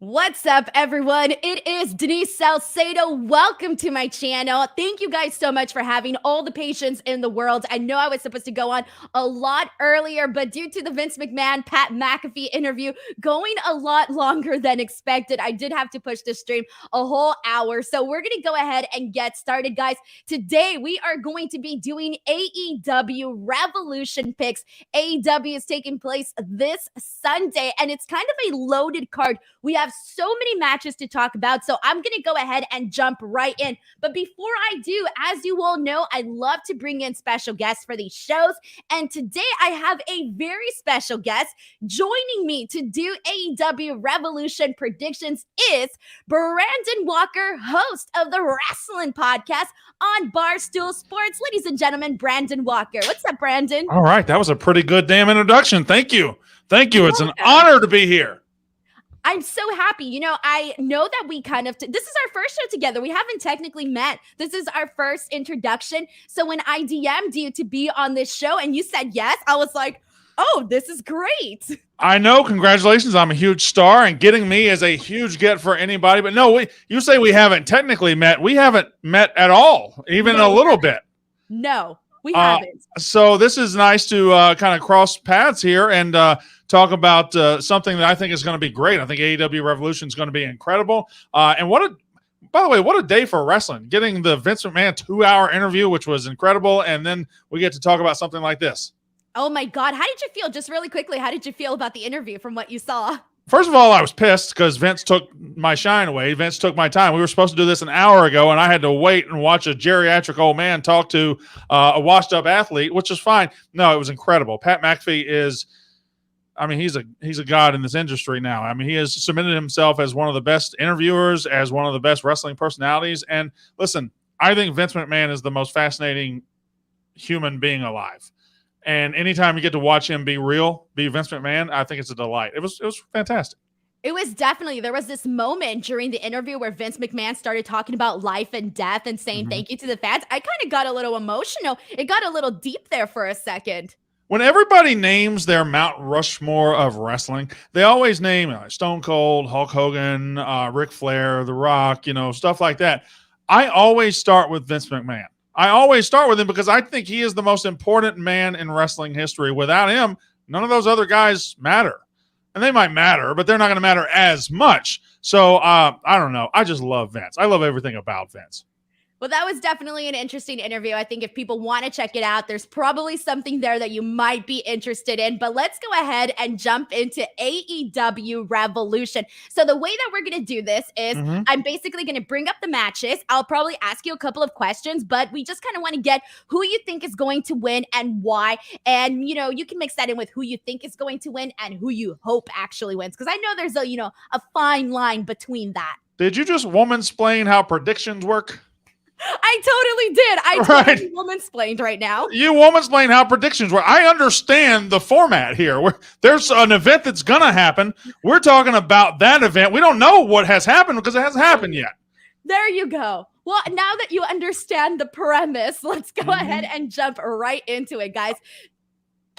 What's up, everyone? It is Denise Salcedo. Welcome to my channel. Thank you guys so much for having all the patience in the world. I know I was supposed to go on a lot earlier, but due to the Vince McMahon, Pat McAfee interview going a lot longer than expected, I did have to push this stream a whole hour. So we're going to go ahead and get started, guys. Today, we are going to be doing AEW Revolution picks. AEW is taking place this Sunday, and it's kind of a loaded card. We have so many matches to talk about, so I'm going to go ahead and jump right in. But before I do, as you all know, I love to bring in special guests for these shows. And today I have a very special guest. Joining me to do AEW Revolution predictions is Brandon Walker, host of the Rasslin podcast on Barstool Sports. Ladies and gentlemen, Brandon Walker. What's up, Brandon? All right, that was a pretty good damn introduction. Thank you. Thank you. It's an honor to be here. I'm so happy. You know, I know that we kind of, this is our first show together. We haven't technically met. This is our first introduction. So when I DM'd you to be on this show and you said yes, I was like, oh, this is great. I know. Congratulations. I'm a huge star, and getting me is a huge get for anybody. But no, you say we haven't technically met. We haven't met at all, even a little bit. No, we haven't. So this is nice to kind of cross paths here and talk about something that I think is going to be great. I think AEW Revolution is going to be incredible. And by the way, what a day for wrestling. Getting the Vince McMahon 2-hour interview, which was incredible. And then we get to talk about something like this. Oh my God. How did you feel? Just really quickly, how did you feel about the interview from what you saw? First of all, I was pissed because Vince took my shine away. Vince took my time. We were supposed to do this an hour ago, and I had to wait and watch a geriatric old man talk to a washed-up athlete, which is fine. No, it was incredible. Pat McAfee is, I mean, he's a god in this industry now. I mean, he has cemented himself as one of the best interviewers, as one of the best wrestling personalities. And listen, I think Vince McMahon is the most fascinating human being alive. And anytime you get to watch him be real, be Vince McMahon, I think it's a delight. It was fantastic. It was definitely, there was this moment during the interview where Vince McMahon started talking about life and death and saying thank you to the fans. I kind of got a little emotional. It got a little deep there for a second. When everybody names their Mount Rushmore of wrestling, they always name Stone Cold, Hulk Hogan, Ric Flair, The Rock, stuff like that. I always start with Vince McMahon. I always start with him because I think he is the most important man in wrestling history. Without him, none of those other guys matter. And they might matter, but they're not going to matter as much. So, I don't know. I just love Vince. I love everything about Vince. Well, that was definitely an interesting interview. I think if people want to check it out, there's probably something there that you might be interested in. But let's go ahead and jump into AEW Revolution. So the way that we're going to do this is I'm basically going to bring up the matches. I'll probably ask you a couple of questions, but we just kind of want to get who you think is going to win and why. And, you can mix that in with who you think is going to win and who you hope actually wins. Because I know there's a fine line between that. Did you just woman-splain how predictions work? I totally did. I totally woman-splained right now. You woman-splained how predictions work. I understand the format here. There's an event that's going to happen. We're talking about that event. We don't know what has happened because it hasn't happened yet. There you go. Well, now that you understand the premise, let's go ahead and jump right into it, guys.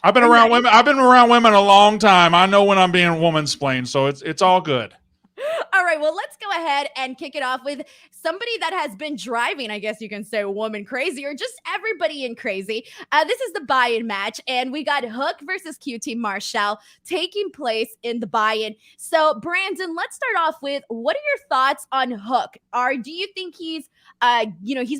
I've been around women. I've been around women a long time. I know when I'm being woman-splained, so it's all good. All right, well, let's go ahead and kick it off with somebody that has been driving, I guess you can say, woman crazy, or just everybody in crazy. This is the buy-in match, and we got Hook versus QT Marshall taking place in the buy-in. So, Brandon, let's start off with, what are your thoughts on Hook? Do you think he's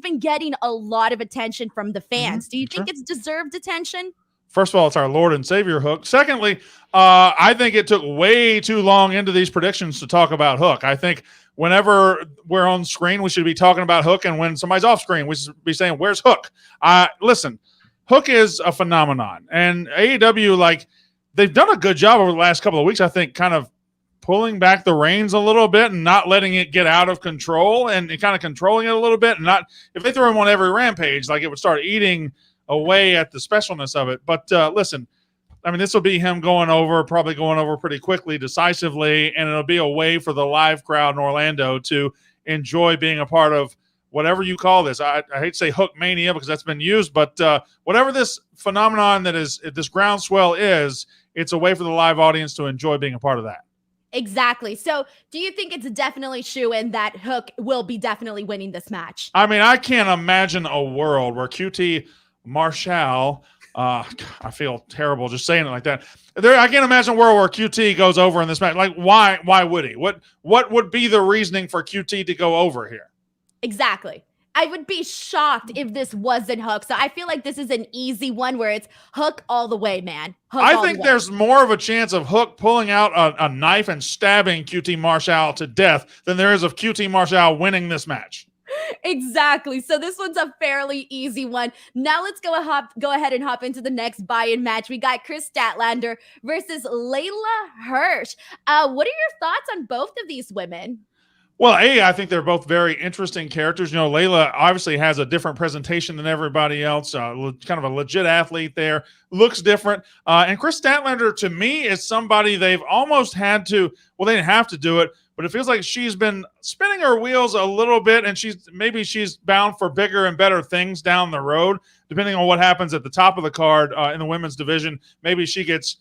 been getting a lot of attention from the fans? Do you think it's deserved attention? First of all, it's our Lord and Savior Hook. Secondly, I think it took way too long into these predictions to talk about Hook. I think whenever we're on screen, we should be talking about Hook, and when somebody's off screen, we should be saying, where's Hook? Listen, Hook is a phenomenon, and AEW, they've done a good job over the last couple of weeks, I think, kind of pulling back the reins a little bit and not letting it get out of control and kind of controlling it a little bit. And not, if they throw him on every Rampage, it would start eating away at the specialness of it. But listen, I mean, this will be him probably going over pretty quickly, decisively, and it'll be a way for the live crowd in Orlando to enjoy being a part of whatever you call this. I hate to say Hook Mania because that's been used, but whatever this phenomenon that is, this groundswell is, it's a way for the live audience to enjoy being a part of that. Exactly. So do you think it's definitely shoe-in that Hook will be definitely winning this match? I mean, I can't imagine a world where QT Marshall, I feel terrible just saying it like that. I can't imagine a world where QT goes over in this match. Like, why would he? What would be the reasoning for QT to go over here? Exactly. I would be shocked if this wasn't Hook. So I feel like this is an easy one where it's Hook all the way, man. Hook I think there's more of a chance of Hook pulling out a knife and stabbing QT Marshall to death than there is of QT Marshall winning this match. Exactly. So this one's a fairly easy one. Now let's go ahead and hop into the next buy-in match. We got Kris Statlander versus Leyla Hirsch. What are your thoughts on both of these women? Well, I think they're both very interesting characters. You know, Leyla obviously has a different presentation than everybody else. Kind of a legit athlete there. Looks different. And Kris Statlander, to me, is somebody they've almost had to, well, they didn't have to do it, but it feels like she's been spinning her wheels a little bit, and she's bound for bigger and better things down the road, depending on what happens at the top of the card in the women's division. Maybe she gets,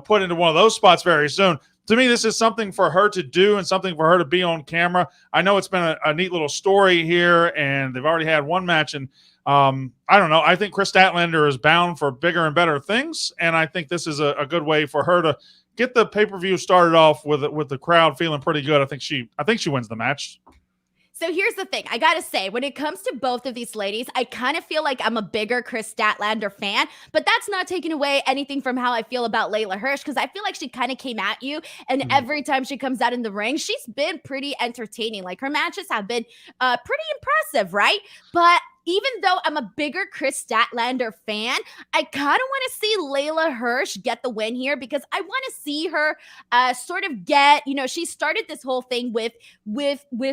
put into one of those spots very soon. To me, this is something for her to do and something for her to be on camera. I know it's been a neat little story here, and they've already had one match. And I don't know. I think Kris Statlander is bound for bigger and better things, and I think this is a good way for her to get the pay-per-view started off with the crowd feeling pretty good. I think she wins the match. So here's the thing. I got to say, when it comes to both of these ladies, I kind of feel like I'm a bigger Kris Statlander fan, but that's not taking away anything from how I feel about Leyla Hirsch, because I feel like she kind of came at you, and every time she comes out in the ring, she's been pretty entertaining. Like, her matches have been pretty impressive, right? But even though I'm a bigger Kris Statlander fan, I kind of want to see Leyla Hirsch get the win here, because I want to see her sort of get, she started this whole thing with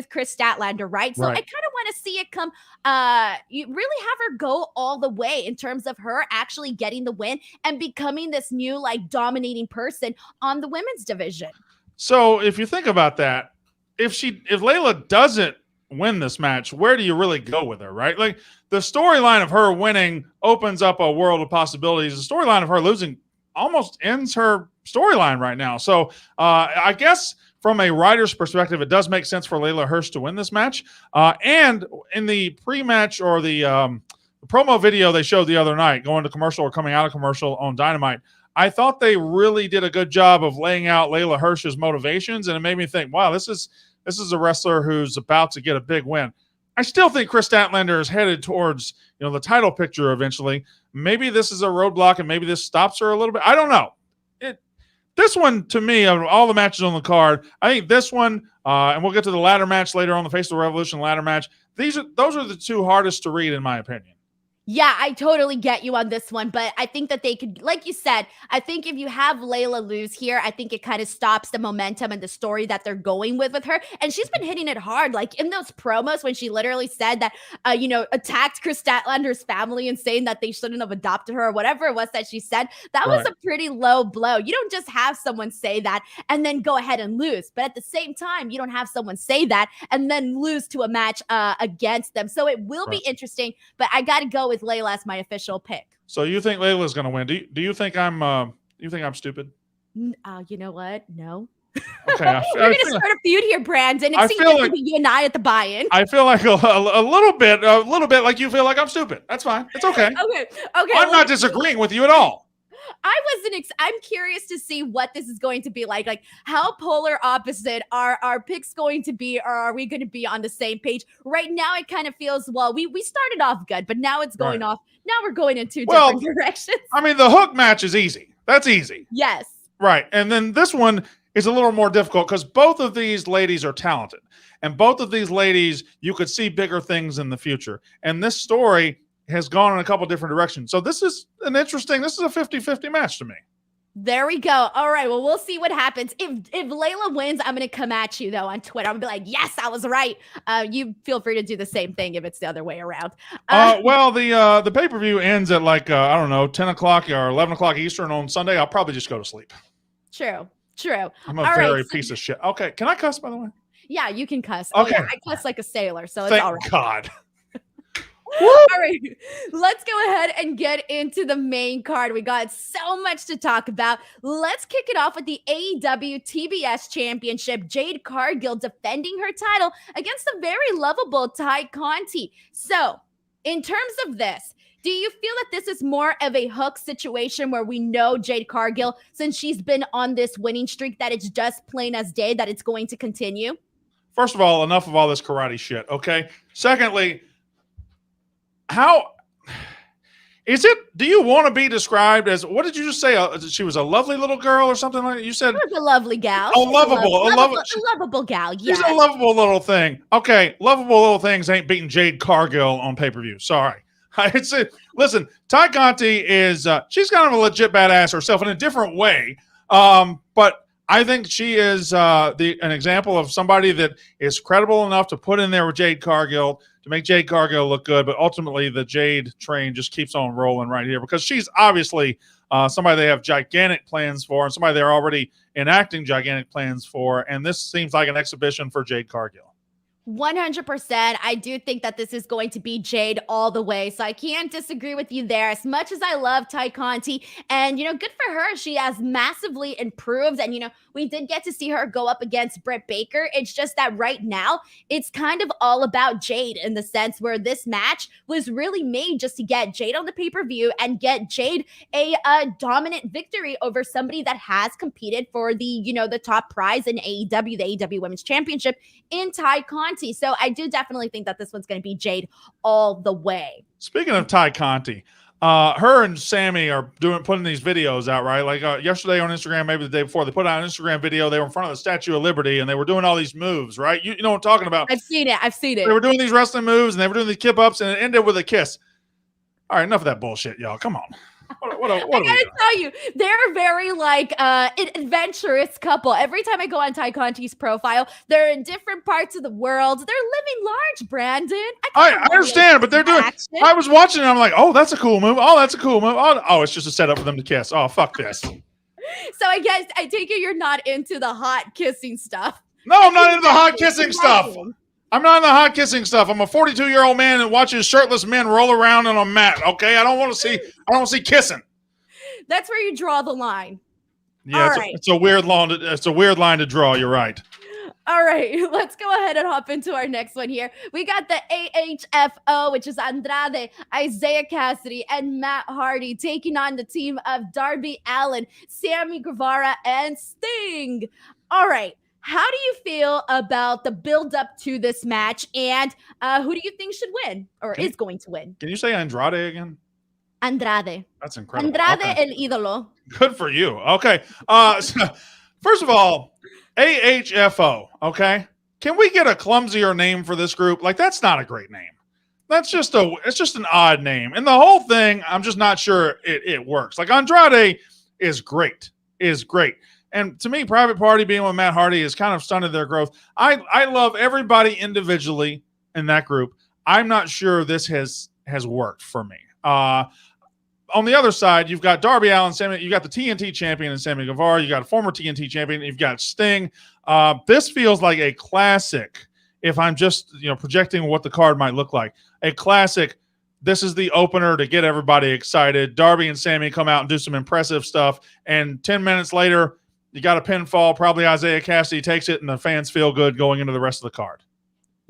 Kris Statlander, right? So I kind of want to see it come, you really have her go all the way in terms of her actually getting the win and becoming this new, like, dominating person on the women's division. So if you think about that, if Leyla doesn't win this match, where do you really go with her, right? Like, the storyline of her winning opens up a world of possibilities. The storyline of her losing almost ends her storyline right now. So I guess from a writer's perspective, it does make sense for Leyla Hirsch to win this match. And in the pre-match or the promo video they showed the other night, going to commercial or coming out of commercial on Dynamite, I thought they really did a good job of laying out Leyla Hirsch's motivations, and it made me think, wow, this is a wrestler who's about to get a big win. I still think Kris Statlander is headed towards, the title picture eventually. Maybe this is a roadblock, and maybe this stops her a little bit. I don't know. This one, to me, of all the matches on the card, I think this one, and we'll get to the ladder match later on, the Face of the Revolution ladder match. Those are the two hardest to read, in my opinion. Yeah, I totally get you on this one, but I think that they could, like you said, I think if you have Leyla lose here, I think it kind of stops the momentum and the story that they're going with her. And she's been hitting it hard, like in those promos when she literally said that, attacked Kris Statlander's family and saying that they shouldn't have adopted her or whatever it was that she said. That was a pretty low blow. You don't just have someone say that and then go ahead and lose. But at the same time, you don't have someone say that and then lose to a match against them. So it will be interesting, but I got to go with Leyla as my official pick. So you think Layla's going to win? Do you think I'm stupid? You know what? No. Okay, we're going to start a feud here, Brandon. It seems like you and I at the buy-in. I feel like a little bit like you feel like I'm stupid. That's fine. It's okay. Okay. I'm not disagreeing with you at all. I'm curious to see what this is going to be like. Like, how polar opposite are our picks going to be, or are we going to be on the same page? Right now, it kind of feels, well, we started off good, but now it's going off. Now we're going in two different directions. I mean, the Hook match is easy. That's easy. Yes. Right. And then this one is a little more difficult because both of these ladies are talented. And both of these ladies, you could see bigger things in the future. And this story has gone in a couple different directions. So this is a 50-50 match to me. There we go. All right. Well, we'll see what happens. If Leyla wins, I'm going to come at you, though, on Twitter. I'm going to be like, yes, I was right. You feel free to do the same thing if it's the other way around. Well, the pay-per-view ends at 10 o'clock or 11 o'clock Eastern on Sunday. I'll probably just go to sleep. True. I'm a very piece of shit. Okay. Can I cuss, by the way? Yeah, you can cuss. Okay. Oh, yeah, I cuss like a sailor, so it's all right. Thank God. All right, let's go ahead and get into the main card. We got so much to talk about. Let's kick it off with the AEW TBS Championship. Jade Cargill defending her title against the very lovable Ty Conti. So, in terms of this, do you feel that this is more of a hook situation where we know Jade Cargill, since she's been on this winning streak, that it's just plain as day that it's going to continue? First of all, enough of all this karate shit, okay? Secondly, how is it? Do you want to be described as, what did you just say? She was a lovely little girl or something like that? You said she was a lovely gal. A lovable gal. Yeah, she's a lovable little thing. Okay, lovable little things ain't beating Jade Cargill on pay-per-view. Sorry. Listen, Ty Conti is she's kind of a legit badass herself in a different way. But I think she is an example of somebody that is credible enough to put in there with Jade Cargill to make Jade Cargill look good. But ultimately, the Jade train just keeps on rolling right here because she's obviously somebody they have gigantic plans for and somebody they're already enacting gigantic plans for. And this seems like an exhibition for Jade Cargill. 100%. I do think that this is going to be Jade all the way. So I can't disagree with you there. As much as I love Ty Conti, and, good for her. She has massively improved. And, we did get to see her go up against Britt Baker. It's just that right now, it's kind of all about Jade in the sense where this match was really made just to get Jade on the pay-per-view and get Jade a dominant victory over somebody that has competed for the, the top prize in AEW, the AEW Women's Championship in Ty Conti. So I do definitely think that this one's going to be Jade all the way. Speaking of Ty Conti, her and Sammy are putting these videos out, right? Like yesterday on Instagram, maybe the day before, they put out an Instagram video. They were in front of the Statue of Liberty, and they were doing all these moves, right? You know what I'm talking about. I've seen it. They were doing these wrestling moves, and they were doing these kip-ups, and it ended with a kiss. All right, enough of that bullshit, y'all. Come on. What I gotta tell you, they're very an adventurous couple. Every time I go on Ty Conti's profile, they're in different parts of the world. They're living large, Brandon. I understand, but they're doing action. I was watching and I'm like, oh, that's a cool move. Oh, that's a cool move. Oh, it's just a setup for them to kiss. Oh, fuck this. So I guess I take it you're not into the hot kissing stuff. No, I'm not into the hot kissing stuff. I'm not in the hot kissing stuff. I'm a 42-year-old man that watches shirtless men roll around on a mat. Okay, I don't want to see kissing. That's where you draw the line. Yeah, it's a weird line. It's a weird line to draw. You're right. All right, let's go ahead and hop into our next one here. We got the A.H.F.O, which is Andrade, Isiah Kassidy, and Matt Hardy taking on the team of Darby Allin, Sammy Guevara, and Sting. All right. How do you feel about the build up to this match, and who do you think should win or is going to win? Can you say Andrade again? Andrade. That's incredible. Andrade el Ídolo. Good for you. Okay. So, first of all, A.H.F.O. Okay. Can we get a clumsier name for this group? Like, that's not a great name. It's just an odd name. And the whole thing, I'm just not sure it works. Like, Andrade is great. And to me, Private Party being with Matt Hardy has kind of stunted their growth. I love everybody individually in that group. I'm not sure this has worked for me. On the other side, you've got Darby Allin, Sammy. You got the TNT champion and Sammy Guevara. You got a former TNT champion. You've got Sting. This feels like a classic. If I'm just projecting what the card might look like, a classic. This is the opener to get everybody excited. Darby and Sammy come out and do some impressive stuff, and 10 minutes later, you got a pinfall. Probably Isiah Kassidy takes it, and the fans feel good going into the rest of the card.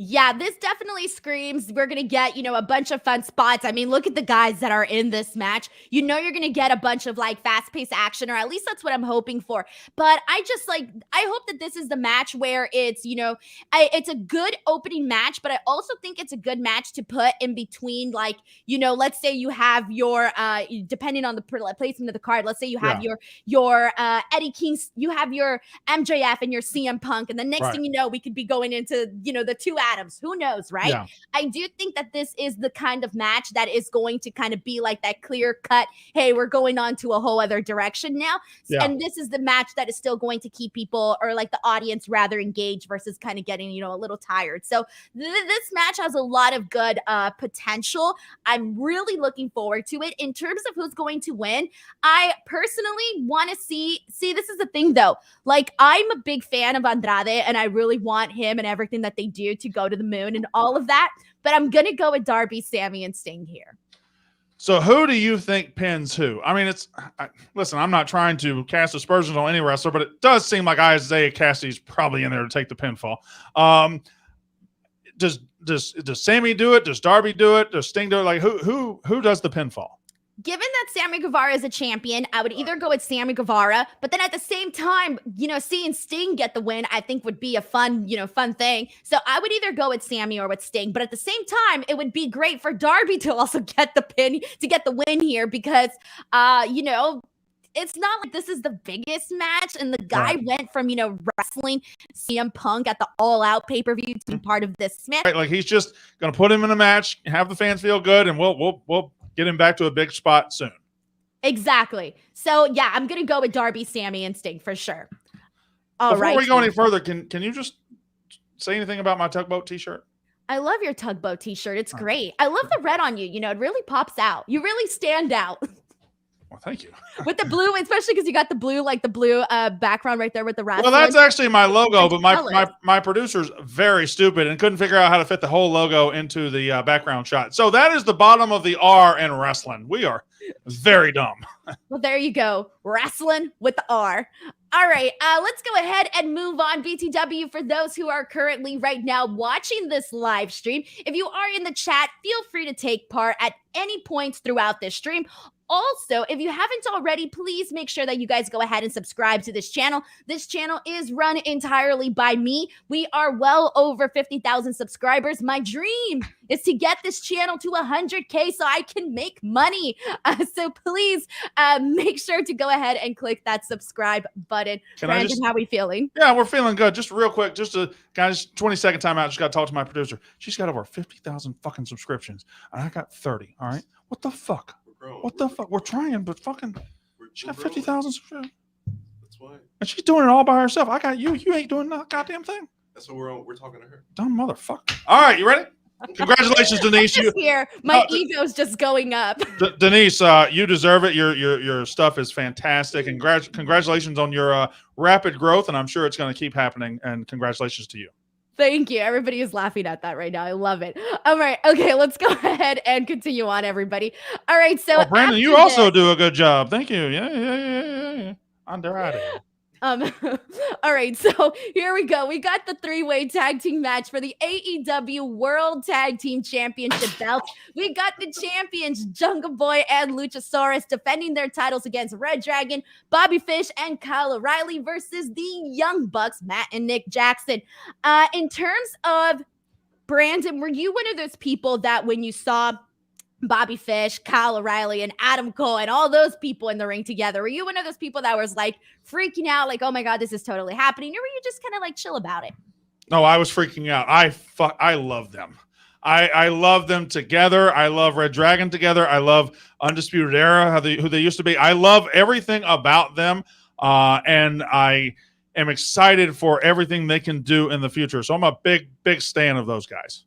Yeah, this definitely screams we're going to get, a bunch of fun spots. I mean, look at the guys that are in this match. You're going to get a bunch of fast-paced action, or at least that's what I'm hoping for. But I hope that this is the match where it's, it's a good opening match, but I also think it's a good match to put in between, let's say you have your, depending on the placement of the card, let's say you have your Eddie Kingston, you have your MJF and your CM Punk, and the next thing you know, we could be going into, the two Adams. Who knows, right? Yeah. I do think that this is the kind of match that is going to kind of be like that clear cut, hey, we're going on to a whole other direction now. Yeah. And this is the match that is still going to keep people, or the audience, rather engaged versus kind of getting, a little tired. So this match has a lot of good potential. I'm really looking forward to it. In terms of who's going to win, I personally want to see, this is the thing though. I'm a big fan of Andrade, and I really want him and everything that they do to go to the moon and all of that. but I'm going to go with Darby, Sammy, and Sting here. So who do you think pins who? I mean, listen, I'm not trying to cast aspersions on any wrestler, but it does seem like Isiah Kassidy's probably in there to take the pinfall. Does Sammy do it? Does Darby do it? Does Sting do it? Like who does the pinfall? Given that Sammy Guevara is a champion, I would either go with Sammy Guevara, but then at the same time, seeing Sting get the win, I think would be a fun thing. So I would either go with Sammy or with Sting, but at the same time, it would be great for Darby to also get the win here because, it's not like this is the biggest match, and the guy went from, wrestling CM Punk at the All Out pay-per-view to be part of this match. Right, like he's just going to put him in a match, have the fans feel good, and we'll get him back to a big spot soon. Exactly. So, yeah, I'm going to go with Darby, Sammy, and Sting for sure. Before we go any further, can you just say anything about my tugboat t-shirt? I love your tugboat t-shirt. It's great. I love the red on you. It really pops out. You really stand out. Well, thank you. With the blue, especially because you got the blue background right there with the Rasslin. Well, that's actually my logo, but my producer's very stupid and couldn't figure out how to fit the whole logo into the background shot. So that is the bottom of the R in wrestling. We are very dumb. Well, there you go. Wrestling with the R. All right, let's go ahead and move on. BTW, for those who are currently right now watching this live stream, if you are in the chat, feel free to take part at any points throughout this stream. Also, if you haven't already, please make sure that you guys go ahead and subscribe to this channel. This channel is run entirely by me. We are well over 50,000 subscribers. My dream is to get this channel to 100K so I can make money. So please make sure to go ahead and click that subscribe button. Brandon, how are we feeling? Yeah, we're feeling good. Just real quick, guys, 20-second timeout. Just got to talk to my producer. She's got over 50,000 fucking subscriptions, and I got 30. All right, what the fuck? What the fuck? We're trying, but fucking, she got 50,000 subscribers. That's why. And she's doing it all by herself. I got you. You ain't doing that goddamn thing. That's what we're talking to her. Dumb motherfucker. All right, you ready? Congratulations, Denise. My ego's just going up. Denise, you deserve it. Your stuff is fantastic. And congratulations on your rapid growth, and I'm sure it's going to keep happening. And congratulations to you. Thank you. Everybody is laughing at that right now. I love it. All right. Okay, let's go ahead and continue on, everybody. All right. So, Brandon, you also do a good job. Thank you. Yeah. Andrade. All right, so here we go. We got the three-way tag team match for the AEW World Tag Team Championship belts. We got the champions, Jungle Boy and Luchasaurus, defending their titles against reDRagon, Bobby Fish, and Kyle O'Reilly versus the Young Bucks, Matt and Nick Jackson. In terms of Brandon, were you one of those people that when you saw Bobby Fish, Kyle O'Reilly, and Adam Cole, and all those people in the ring together, were you one of those people that was like freaking out, like, oh my God, this is totally happening? Or were you just kind of like chill about it? No, I was freaking out. I love them. I love them together. I love reDRagon together. I love Undisputed Era, who they used to be. I love everything about them. And I am excited for everything they can do in the future. So I'm a big stan of those guys.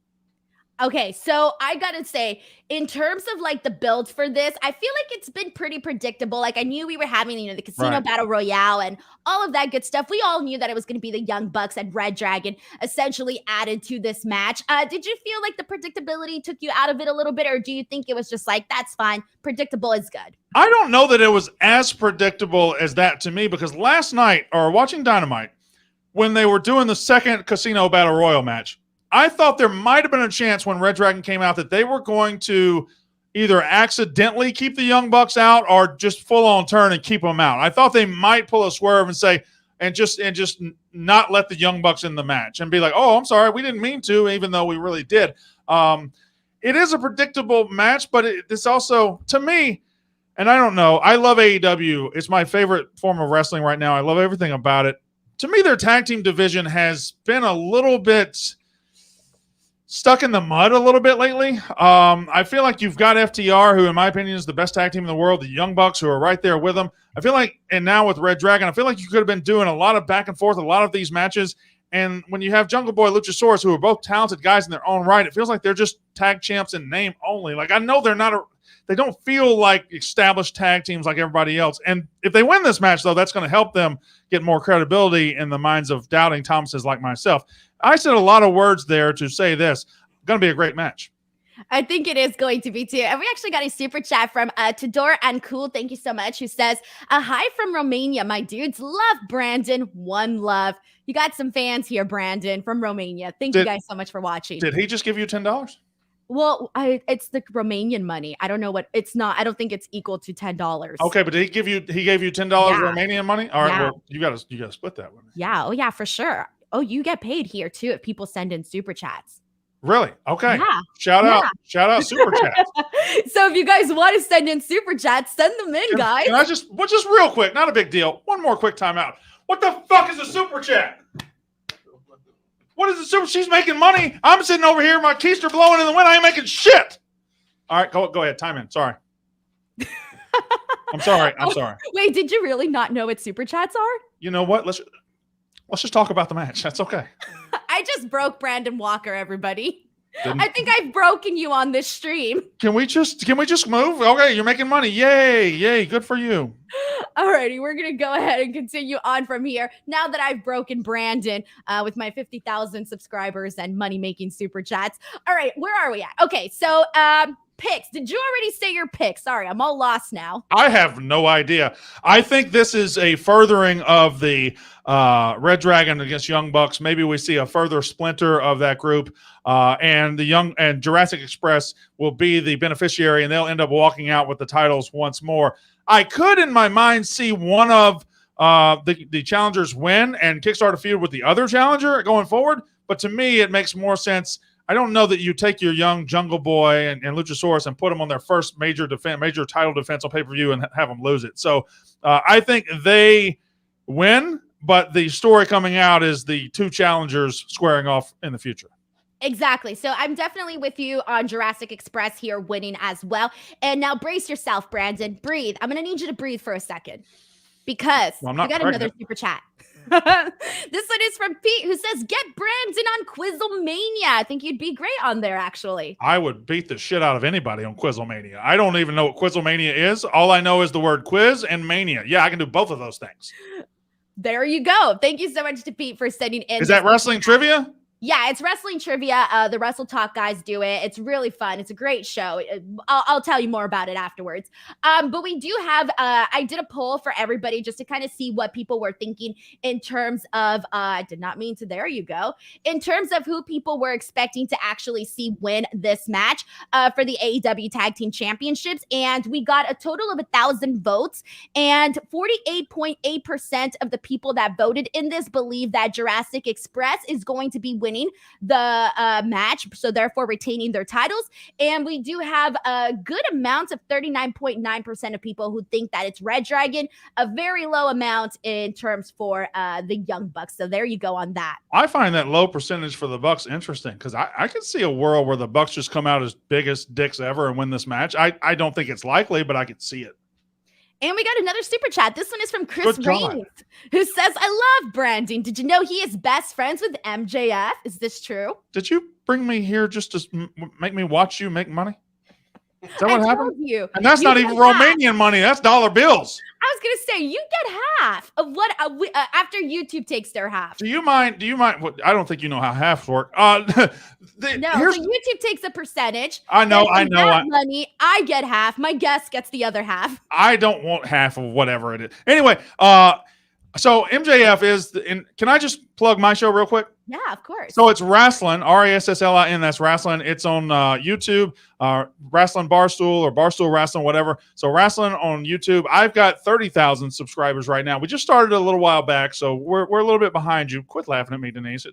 Okay, so I gotta say, in terms of like the build for this, I feel like it's been pretty predictable. Like I knew we were having, the Casino Battle Royale and all of that good stuff. We all knew that it was going to be the Young Bucks and reDRagon essentially added to this match. Did you feel like the predictability took you out of it a little bit, or do you think it was just like, that's fine, predictable is good? I don't know that it was as predictable as that to me, because last night, or watching Dynamite, when they were doing the second Casino Battle Royal match, I thought there might have been a chance when reDRagon came out that they were going to either accidentally keep the Young Bucks out or just full on turn and keep them out. I thought they might pull a swerve and say, and just not let the Young Bucks in the match and be like, oh, I'm sorry, we didn't mean to, even though we really did. It is a predictable match, but it's also, to me, and I don't know, I love AEW. It's my favorite form of wrestling right now. I love everything about it. To me, their tag team division has been a little bit stuck in the mud a little bit lately. I feel like you've got FTR, who in my opinion is the best tag team in the world, the Young Bucks, who are right there with them. I feel like, and now with reDRagon, I feel like you could have been doing a lot of back and forth, a lot of these matches. And when you have Jungle Boy, Luchasaurus, who are both talented guys in their own right, it feels like they're just tag champs in name only. Like I know they don't feel like established tag teams like everybody else. And if they win this match, though, that's going to help them get more credibility in the minds of doubting Thomases like myself. I said a lot of words there to say this. going to be a great match. I think it is going to be too. And we actually got a super chat from Tador and Cool. Thank you so much. Who says, hi from Romania. My dudes love Brandon. One love. You got some fans here, Brandon, from Romania. Thank you guys so much for watching. Did he just give you $10? Well, it's the Romanian money. I don't know what it's not. I don't think it's equal to $10. Okay, but he gave you $10 Romanian money? All right, well, you gotta split that with me. Yeah. Oh, yeah, for sure. Oh, you get paid here too if people send in super chats. Really? Okay. Yeah. Shout out super chats. So if you guys want to send in super chats, send them in, guys. Can I just real quick, not a big deal. One more quick timeout. What the fuck is a super chat? What is a super? She's making money. I'm sitting over here, my keister blowing in the wind. I ain't making shit. All right, go ahead. Time in. Sorry. I'm sorry. Wait, did you really not know what super chats are? You know what? Let's just talk about the match. That's okay. I just broke Brandon Walker, everybody. I think I've broken you on this stream. Can we just move? Okay, you're making money. Yay. Good for you. Alrighty, we're going to go ahead and continue on from here. Now that I've broken Brandon with my 50,000 subscribers and money-making super chats. All right, where are we at? Okay, so picks. Did you already say your picks? Sorry, I'm all lost now. I have no idea. I think this is a furthering of the reDRagon against Young Bucks. Maybe we see a further splinter of that group, and Jurassic Express will be the beneficiary, and they'll end up walking out with the titles once more. I could, in my mind, see one of the challengers win and kickstart a feud with the other challenger going forward. But to me, it makes more sense. I don't know that you take your young Jungle Boy and Luchasaurus and put them on their first major title defense on pay-per-view and have them lose it. So I think they win, but the story coming out is the two challengers squaring off in the future. Exactly. So I'm definitely with you on Jurassic Express here winning as well. And now brace yourself, Brandon. Breathe. I'm going to need you to breathe for a second because we got another super chat. This one is from Pete, who says, get Brandon on Quizzlemania. I think you'd be great on there, actually. I would beat the shit out of anybody on Quizzlemania. I don't even know what Quizzlemania is. All I know is the word quiz and mania. Yeah, I can do both of those things. There you go. Thank you so much to Pete for sending in. Is that wrestling trivia? Yeah, it's wrestling trivia. The Wrestle Talk guys do it. It's really fun. It's a great show. I'll tell you more about it afterwards. But we do have, I did a poll for everybody just to kind of see what people were thinking in terms of, I did not mean to, there you go, in terms of who people were expecting to actually see win this match for the AEW Tag Team Championships. And we got a total of 1,000 votes. And 48.8% of the people that voted in this believe that Jurassic Express is going to be winning the match, so therefore retaining their titles. And we do have a good amount of 39.9% of people who think that it's reDRagon, a very low amount in terms for the Young Bucks. So there you go on that. I find that low percentage for the Bucks interesting because I can see a world where the Bucks just come out as biggest dicks ever and win this match. I don't think it's likely, but I could see it. And we got another super chat. This one is from Chris Raines, who says, I love Brandon. Did you know he is best friends with MJF? Is this true? Did you bring me here just to make me watch you make money? Is that what happened? You. And that's not even Romanian money. That's dollar bills. I was going to say, you get half of what after YouTube takes their half. Do you mind? I don't think you know how halves work. No, so YouTube takes a percentage. I know. Money, I get half. My guest gets the other half. I don't want half of whatever it is. Anyway, so MJF is, can I just plug my show real quick? Yeah, of course. So it's Rasslin, Rasslin. That's Rasslin. It's on YouTube, Rasslin Barstool or Barstool Rasslin, whatever. So Rasslin on YouTube. I've got 30,000 subscribers right now. We just started a little while back, so we're a little bit behind you. Quit laughing at me, Denise.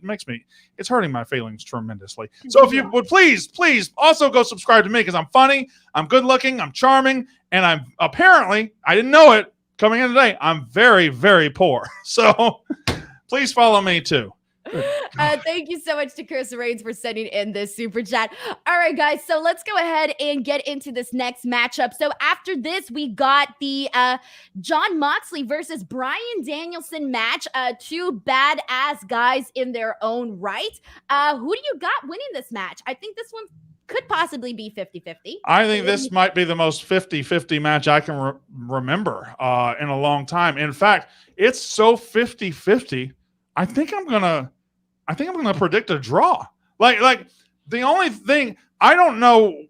It's hurting my feelings tremendously. So if you would please also go subscribe to me because I'm funny, I'm good looking, I'm charming, and I'm apparently, I didn't know it coming in today, I'm very, very poor. So please follow me too. Thank you so much to Chris Raines for sending in this super chat. All right, guys, so let's go ahead and get into this next matchup. So after this, we got the Jon Moxley versus Bryan Danielson match. Two badass guys in their own right. Who do you got winning this match? I think this one could possibly be 50-50. I think this might be the most 50-50 match I can remember in a long time. In fact, it's so 50-50. I think I'm gonna predict a draw. Like the only thing, I don't know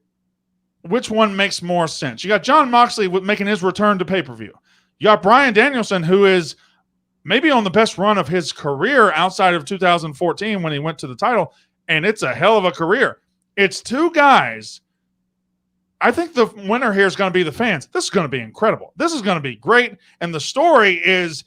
which one makes more sense. You got Jon Moxley making his return to pay-per-view. You got Bryan Danielson, who is maybe on the best run of his career outside of 2014 when he went to the title, and it's a hell of a career. It's two guys. I think the winner here is going to be the fans. This is going to be incredible. This is going to be great, and the story is,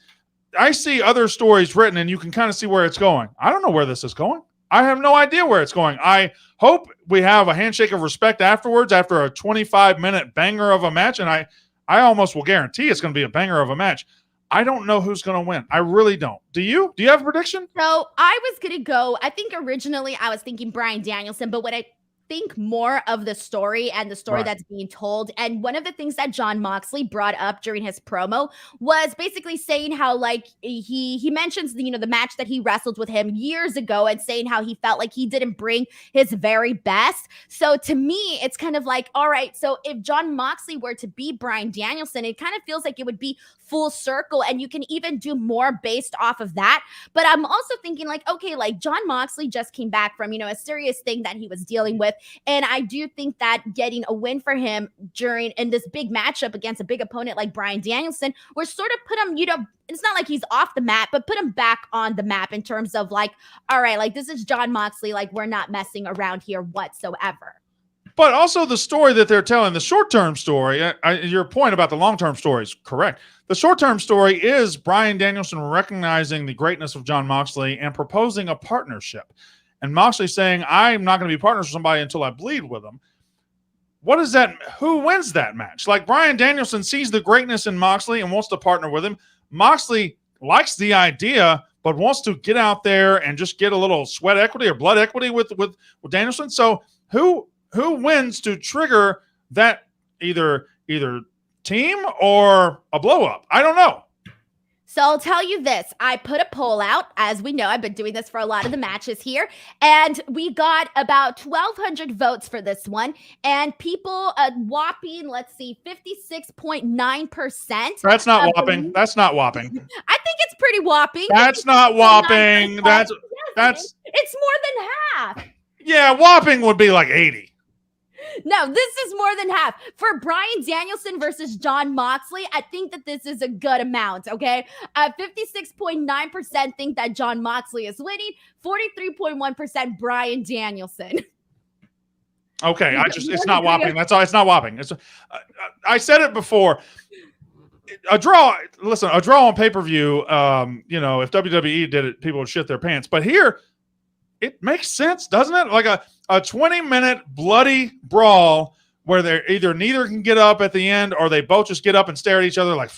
I see other stories written, and you can kind of see where it's going. I don't know where this is going. I have no idea where it's going. I hope we have a handshake of respect afterwards after a 25-minute banger of a match, and I almost will guarantee it's going to be a banger of a match. I don't know who's going to win. I really don't. Do you? Do you have a prediction? So I was going to go, I think originally I was thinking Bryan Danielson, but what I think more of the story and the story that's being told. And one of the things that Jon Moxley brought up during his promo was basically saying how, like, he mentions the, the match that he wrestled with him years ago and saying how he felt like he didn't bring his very best. So to me, it's kind of like, all right, so if Jon Moxley were to be Bryan Danielson, it kind of feels like it would be full circle, and you can even do more based off of that. But I'm also thinking, like, okay, like Jon Moxley just came back from, a serious thing that he was dealing with. And I do think that getting a win for him in this big matchup against a big opponent like Bryan Danielson will sort of put him, it's not like he's off the map, but put him back on the map in terms of like, all right, like this is Jon Moxley, like we're not messing around here whatsoever. But also the story that they're telling, the short-term story, your point about the long-term story is correct. The short-term story is Bryan Danielson recognizing the greatness of Jon Moxley and proposing a partnership. And Moxley saying, I'm not going to be partners with somebody until I bleed with them. What is that? Who wins that match? Like, Bryan Danielson sees the greatness in Moxley and wants to partner with him. Moxley likes the idea, but wants to get out there and just get a little sweat equity or blood equity with Danielson. So who wins to trigger that either team or a blow up? I don't know. So I'll tell you this. I put a poll out. As we know, I've been doing this for a lot of the matches here. And we got about 1,200 votes for this one. And people, a whopping, 56.9%. That's not whopping. That's not whopping. I think it's pretty whopping. That's not whopping. That's It's more than half. Yeah, whopping would be like 80. No, this is more than half. For Bryan Danielson versus Jon Moxley, I think that this is a good amount, okay? 56.9% think that Jon Moxley is winning, 43.1% Bryan Danielson. Okay, it's not whopping. That's all. It's not whopping. I said it before. A draw on pay-per-view, if WWE did it, people would shit their pants. But here, it makes sense, doesn't it? Like a 20-minute bloody brawl where neither can get up at the end, or they both just get up and stare at each other like,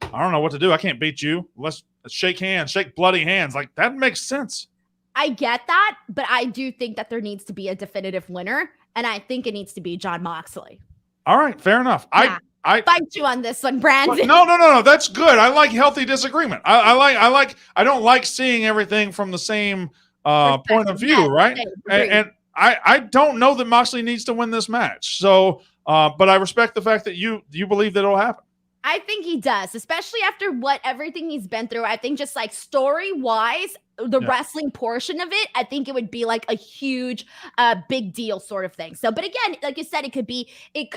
I don't know what to do. I can't beat you. Let's shake hands, shake bloody hands. Like, that makes sense. I get that, but I do think that there needs to be a definitive winner, and I think it needs to be Jon Moxley. All right, fair enough. Yeah. I fight you on this one, Brandon. No. That's good. I like healthy disagreement. I don't like seeing everything from the same point of view, right? And I don't know that Moxley needs to win this match. So, but I respect the fact that you believe that it'll happen. I think he does, especially after everything he's been through. I think just like story-wise, the wrestling portion of it, I think it would be like a huge, big deal sort of thing. So, but again, like you said, it could be, a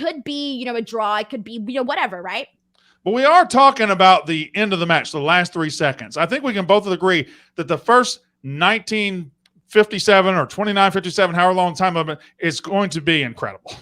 draw. It could be, whatever, right? But we are talking about the end of the match, the last 3 seconds. I think we can both agree that the first 1957 or 29:57, however long time of it, is going to be incredible.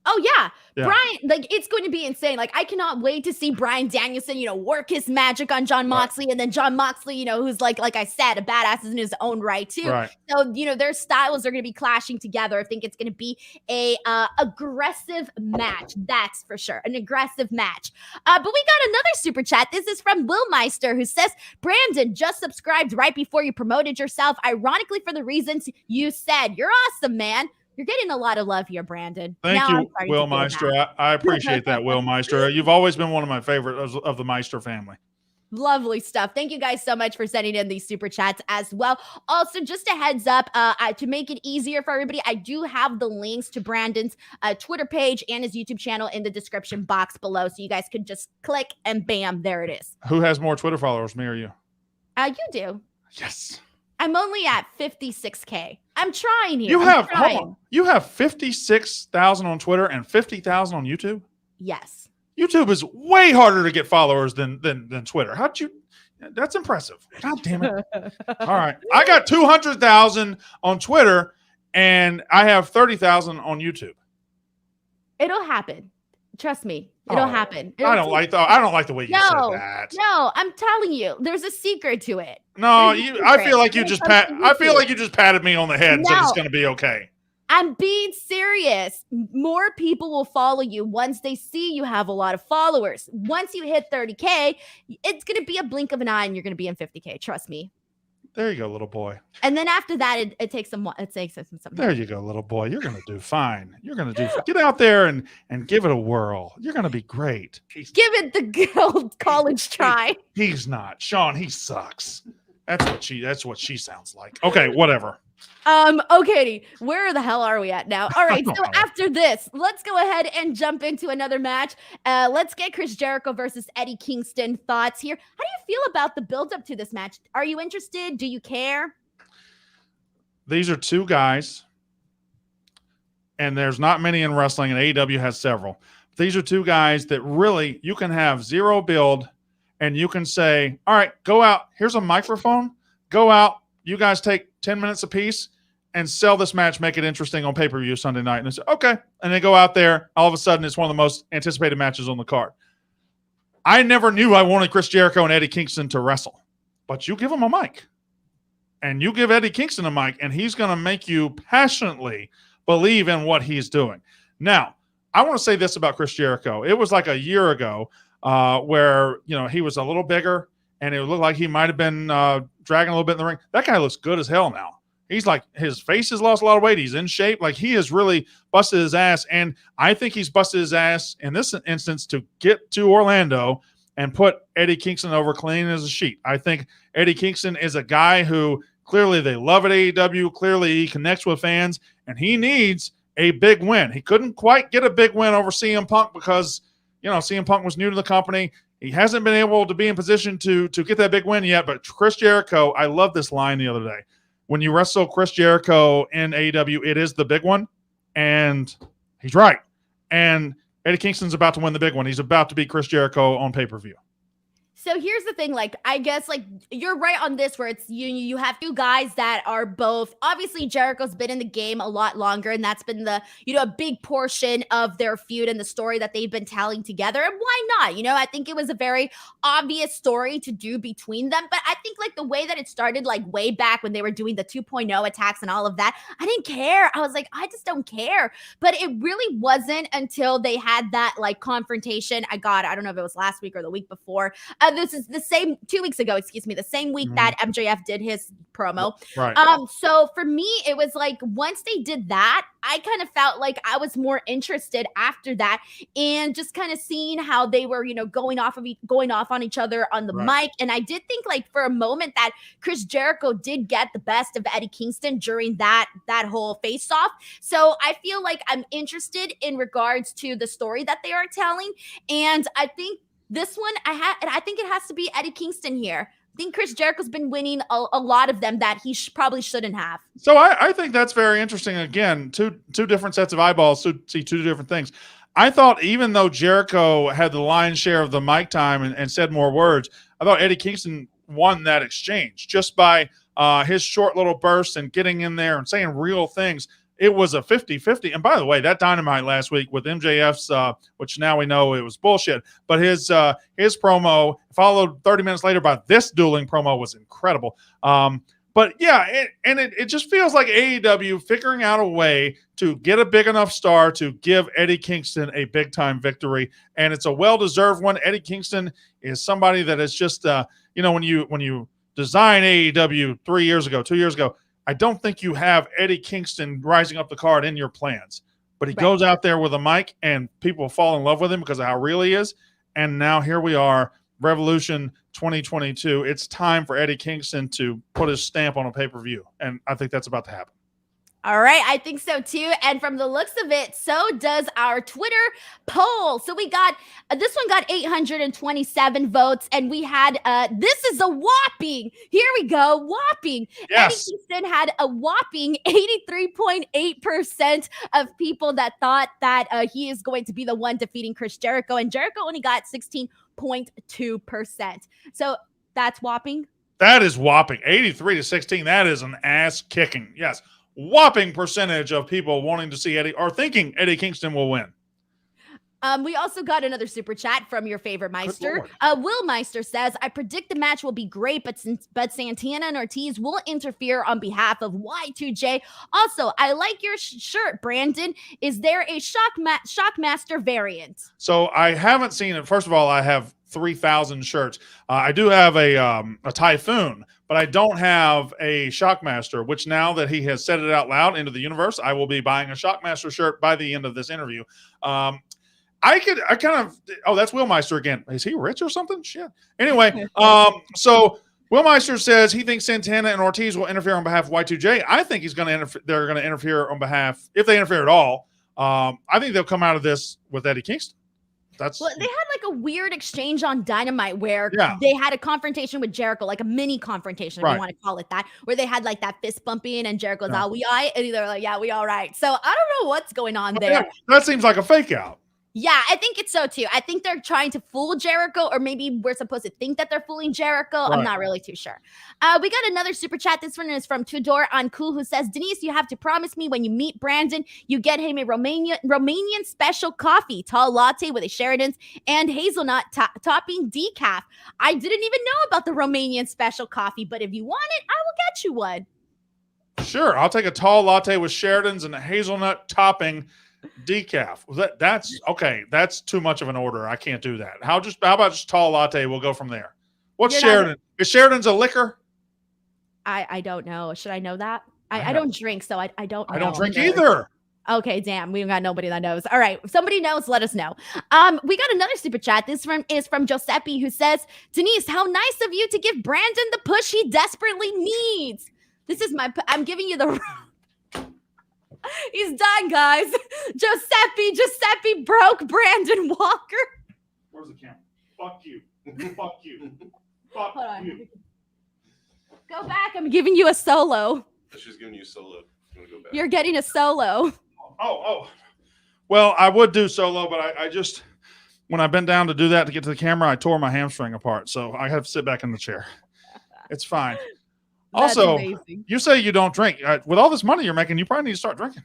Oh, yeah. Bryan, it's going to be insane. Like, I cannot wait to see Bryan Danielson, work his magic on Jon Moxley. And then Jon Moxley, who's like I said, a badass in his own right, too. Right. So, their styles are going to be clashing together. I think it's going to be a aggressive match. That's for sure. An aggressive match. But we got another super chat. This is from Will Meister, who says, Brandon just subscribed right before you promoted yourself. Ironically, for the reasons you said. You're awesome, man. You're getting a lot of love here, Brandon. Thank you, Will Meister. I appreciate that, Will Meister. You've always been one of my favorites of the Meister family. Lovely stuff. Thank you guys so much for sending in these super chats as well. Also, just a heads up, to make it easier for everybody, I do have the links to Brandon's Twitter page and his YouTube channel in the description box below. So you guys could just click and bam, there it is. Who has more Twitter followers, me or you? You do. Yes. I'm only at 56K. I'm trying here. You have trying. hold on. You have 56,000 on Twitter and 50,000 on YouTube. Yes. YouTube is way harder to get followers than Twitter. How'd you? That's impressive. God damn it! All right, I got 200,000 on Twitter, and I have 30,000 on YouTube. It'll happen. Trust me, it'll happen. I don't like the way you said that. No, I'm telling you, there's a secret to it. No, I feel like you just patted me on the head and said it's going to be okay. I'm being serious. More people will follow you once they see you have a lot of followers. Once you hit 30K, it's going to be a blink of an eye and you're going to be in 50K. Trust me. There you go, little boy. And then after that, it takes some something. There you go, little boy. You're going to do fine. You're going to do Get out there and give it a whirl. You're going to be great. Give it the good old college try. He's not. Sean, he sucks. That's what she sounds like. Okay, whatever. Okay, where the hell are we at now? All right, so after this, let's go ahead and jump into another match. Let's get Chris Jericho versus Eddie Kingston thoughts here. How do you feel about the build-up to this match? Are you interested? Do you care? These are two guys, and there's not many in wrestling, and AEW has several. These are two guys that really, you can have zero build, and you can say, all right, go out. Here's a microphone. Go out. You guys take 10 minutes apiece and sell this match, make it interesting on pay-per-view Sunday night. And they say, okay. And they go out there. All of a sudden, it's one of the most anticipated matches on the card. I never knew I wanted Chris Jericho and Eddie Kingston to wrestle. But you give them a mic. And you give Eddie Kingston a mic, and he's going to make you passionately believe in what he's doing. Now, I want to say this about Chris Jericho. It was like a year ago where, he was a little bigger, and it looked like he might have been dragging a little bit in the ring. That guy looks good as hell now. He's like, his face has lost a lot of weight. He's in shape. Like, he has really busted his ass. And I think he's busted his ass in this instance to get to Orlando and put Eddie Kingston over clean as a sheet. I think Eddie Kingston is a guy who clearly they love at AEW. Clearly he connects with fans, and he needs a big win. He couldn't quite get a big win over CM Punk because, CM Punk was new to the company. He hasn't been able to be in position to get that big win yet. But Chris Jericho, I love this line the other day. When you wrestle Chris Jericho in AEW, it is the big one. And he's right. And Eddie Kingston's about to win the big one. He's about to beat Chris Jericho on pay-per-view. So here's the thing, I guess, you're right on this where it's you have two guys that are both, obviously Jericho's been in the game a lot longer, and that's been the, a big portion of their feud and the story that they've been telling together. And why not? I think it was a very obvious story to do between them. But I think the way that it started, way back when they were doing the 2.0 attacks and all of that, I didn't care. I was like, I just don't care. But it really wasn't until they had that confrontation. I don't know if it was last week or the week before. This is the same 2 weeks ago, the same week that MJF did his promo. Right. So for me, it was once they did that, I kind of felt like I was more interested after that, and just kind of seeing how they were, going off on each other on the mic. And I did think for a moment that Chris Jericho did get the best of Eddie Kingston during that whole face off. So I feel like I'm interested in regards to the story that they are telling. And I think this one, I think it has to be Eddie Kingston here. I think Chris Jericho's been winning a lot of them that he probably shouldn't have. So I think that's very interesting. Again, two different sets of eyeballs to see two different things. I thought even though Jericho had the lion's share of the mic time and said more words, I thought Eddie Kingston won that exchange just by his short little bursts and getting in there and saying real things. It was a 50-50. And by the way, that Dynamite last week with MJF's, which now we know it was bullshit, but his promo followed 30 minutes later by this dueling promo was incredible. But yeah, it just feels like AEW figuring out a way to get a big enough star to give Eddie Kingston a big time victory. And it's a well-deserved one. Eddie Kingston is somebody that is just, when you design AEW 2 years ago, I don't think you have Eddie Kingston rising up the card in your plans, but he goes out there with a mic and people fall in love with him because of how real he is. And now here we are, Revolution 2022. It's time for Eddie Kingston to put his stamp on a pay-per-view. And I think that's about to happen. All right, I think so too. And from the looks of it, so does our Twitter poll. So we got this one got 827 votes, and we had this is a whopping. Here we go, whopping. Yes. Eddie Kingston had a whopping 83.8% of people that thought that he is going to be the one defeating Chris Jericho, and Jericho only got 16.2%. So that's whopping. That is whopping. 83-16. That is an ass kicking. Yes. Whopping percentage of people wanting to see Eddie or thinking Eddie Kingston will win. We also got another super chat from your favorite Meister. Will Meister says, I predict the match will be great, but Santana and Ortiz will interfere on behalf of Y2J. Also, I like your shirt, Brandon. Is there a Shockmaster variant? So I haven't seen it. First of all, I have 3,000 shirts. I do have a Typhoon, but I don't have a Shockmaster, which now that he has said it out loud into the universe, I will be buying a Shockmaster shirt by the end of this interview. That's Will Meister again. Is he rich or something? Shit. Anyway, so Will Meister says he thinks Santana and Ortiz will interfere on behalf of Y2J. I think they're going to interfere on behalf, if they interfere at all. I think they'll come out of this with Eddie Kingston. Well, they had like a weird exchange on Dynamite where they had a confrontation with Jericho, like a mini confrontation, if you want to call it that, where they had like that fist bumping and Jericho's, we all right? And they're like, yeah, we all right. So I don't know what's going on there. Yeah, that seems like a fake out. Yeah, I think it's so too. I think they're trying to fool Jericho, or maybe we're supposed to think that they're fooling Jericho. Right. I'm not really too sure. We got another super chat. This one is from Tudor Anku, who says, Denise, you have to promise me when you meet Brandon, you get him a Romanian special coffee, tall latte with a Sheridan's and hazelnut topping decaf. I didn't even know about the Romanian special coffee, but if you want it, I will get you one. Sure, I'll take a tall latte with Sheridan's and a hazelnut topping decaf. That's okay. That's too much of an order. I can't do that. How about just tall latte? We'll go from there. What's Sheridan? Is Sheridan's a liquor? I don't know. Should I know that? I don't drink, so I don't know. I don't drink either. Okay, damn. We've got nobody that knows. All right. If somebody knows, let us know. We got another super chat. This one is from Giuseppe, who says, Denise, how nice of you to give Brandon the push he desperately needs. I'm giving you the He's done, guys. Giuseppe broke Brandon Walker. Where's the camera? Fuck you. Fuck you. Fuck you. Go back. I'm giving you a solo. She's giving you a solo. Go back. You're getting a solo. Oh. Well, I would do solo, but I just, when I bent down to do that to get to the camera, I tore my hamstring apart. So I have to sit back in the chair. It's fine. That's also, amazing. You say you don't drink. With all this money you're making, you probably need to start drinking.